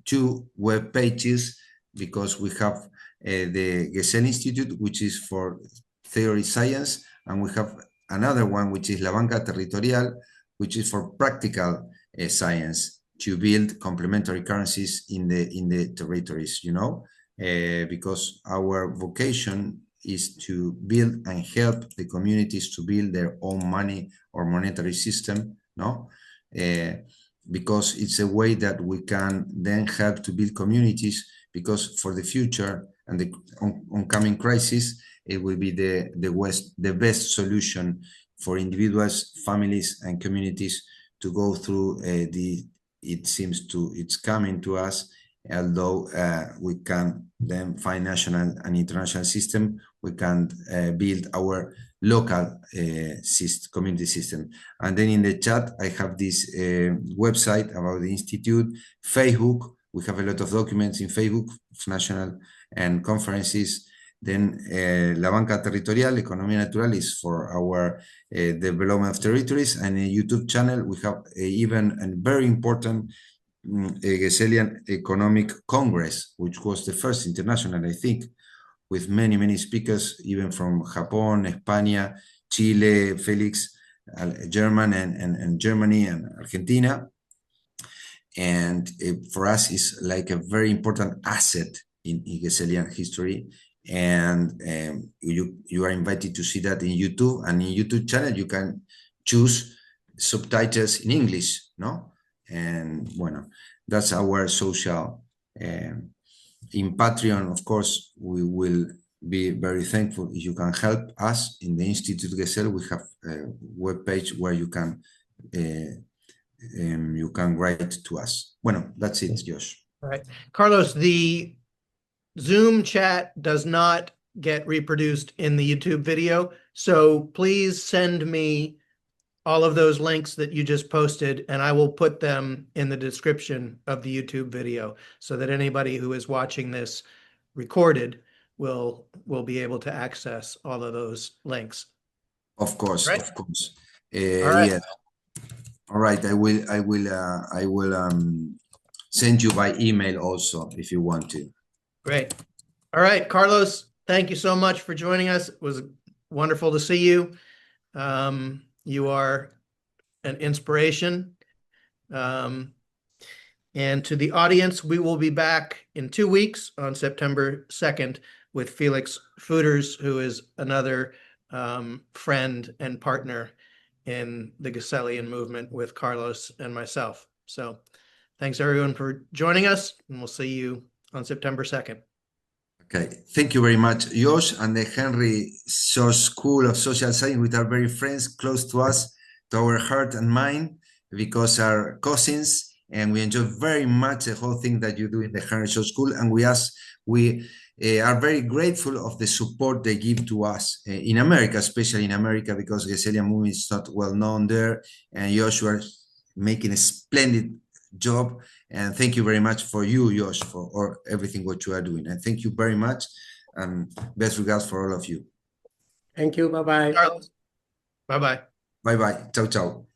2 web pages, because we have the Gesell Institute, which is for theory science, and we have another one, which is La Banca Territorial, which is for practical science, to build complementary currencies in the territories, you know, because our vocation is to build and help the communities to build their own money or monetary system, no? Because it's a way that we can then help to build communities, because for the future and the oncoming crisis, it will be the best solution for individuals, families, and communities to go through it's coming to us, although we can then find national and international system, we can build our local community system. And then in the chat, I have this website about the Institute, Facebook. We have a lot of documents in Facebook, national and conferences. Then La Banca Territorial, Economía Natural, is for our development of territories. And a YouTube channel, we have even a very important Gesellian Economic Congress, which was the first international, I think, with many, many speakers, even from Japan, España, Chile, Felix, German and Germany and Argentina. And for us, it's like a very important asset in Gessellian history. And you are invited to see that in YouTube, and in YouTube channel you can choose subtitles in English, no? And bueno, that's our social. In Patreon, of course, we will be very thankful if you can help us. In the Institute Gesell, we have a webpage where you can write to us. Bueno, that's it, Josh. All right. Carlos, the Zoom chat does not get reproduced in the YouTube video, so please send me all of those links that you just posted, and I will put them in the description of the YouTube video so that anybody who is watching this recorded will be able to access all of those links. Of course, right? of course. All right. Yeah. All right. I will send you by email also if you want to. Great. All right, Carlos, thank you so much for joining us. It was wonderful to see you. You are an inspiration. And to the audience, we will be back in 2 weeks on September 2nd with Felix Futers, who is another friend and partner in the Gessellian movement with Carlos and myself. So thanks everyone for joining us, and we'll see you on September 2nd. Okay, thank you very much, Josh, and the Henry George School of Social Science, which are very friends, close to us, to our heart and mind, because our cousins, and we enjoy very much the whole thing that you do in the Henry George School, and we are very grateful of the support they give to us in America, especially in America, because Gessellian movement is not well known there, and Josh, you are making a splendid job. And thank you very much for you, Josh, for everything what you are doing. And thank you very much. And best regards for all of you. Thank you. Bye-bye. Bye-bye. Bye-bye. Ciao, ciao.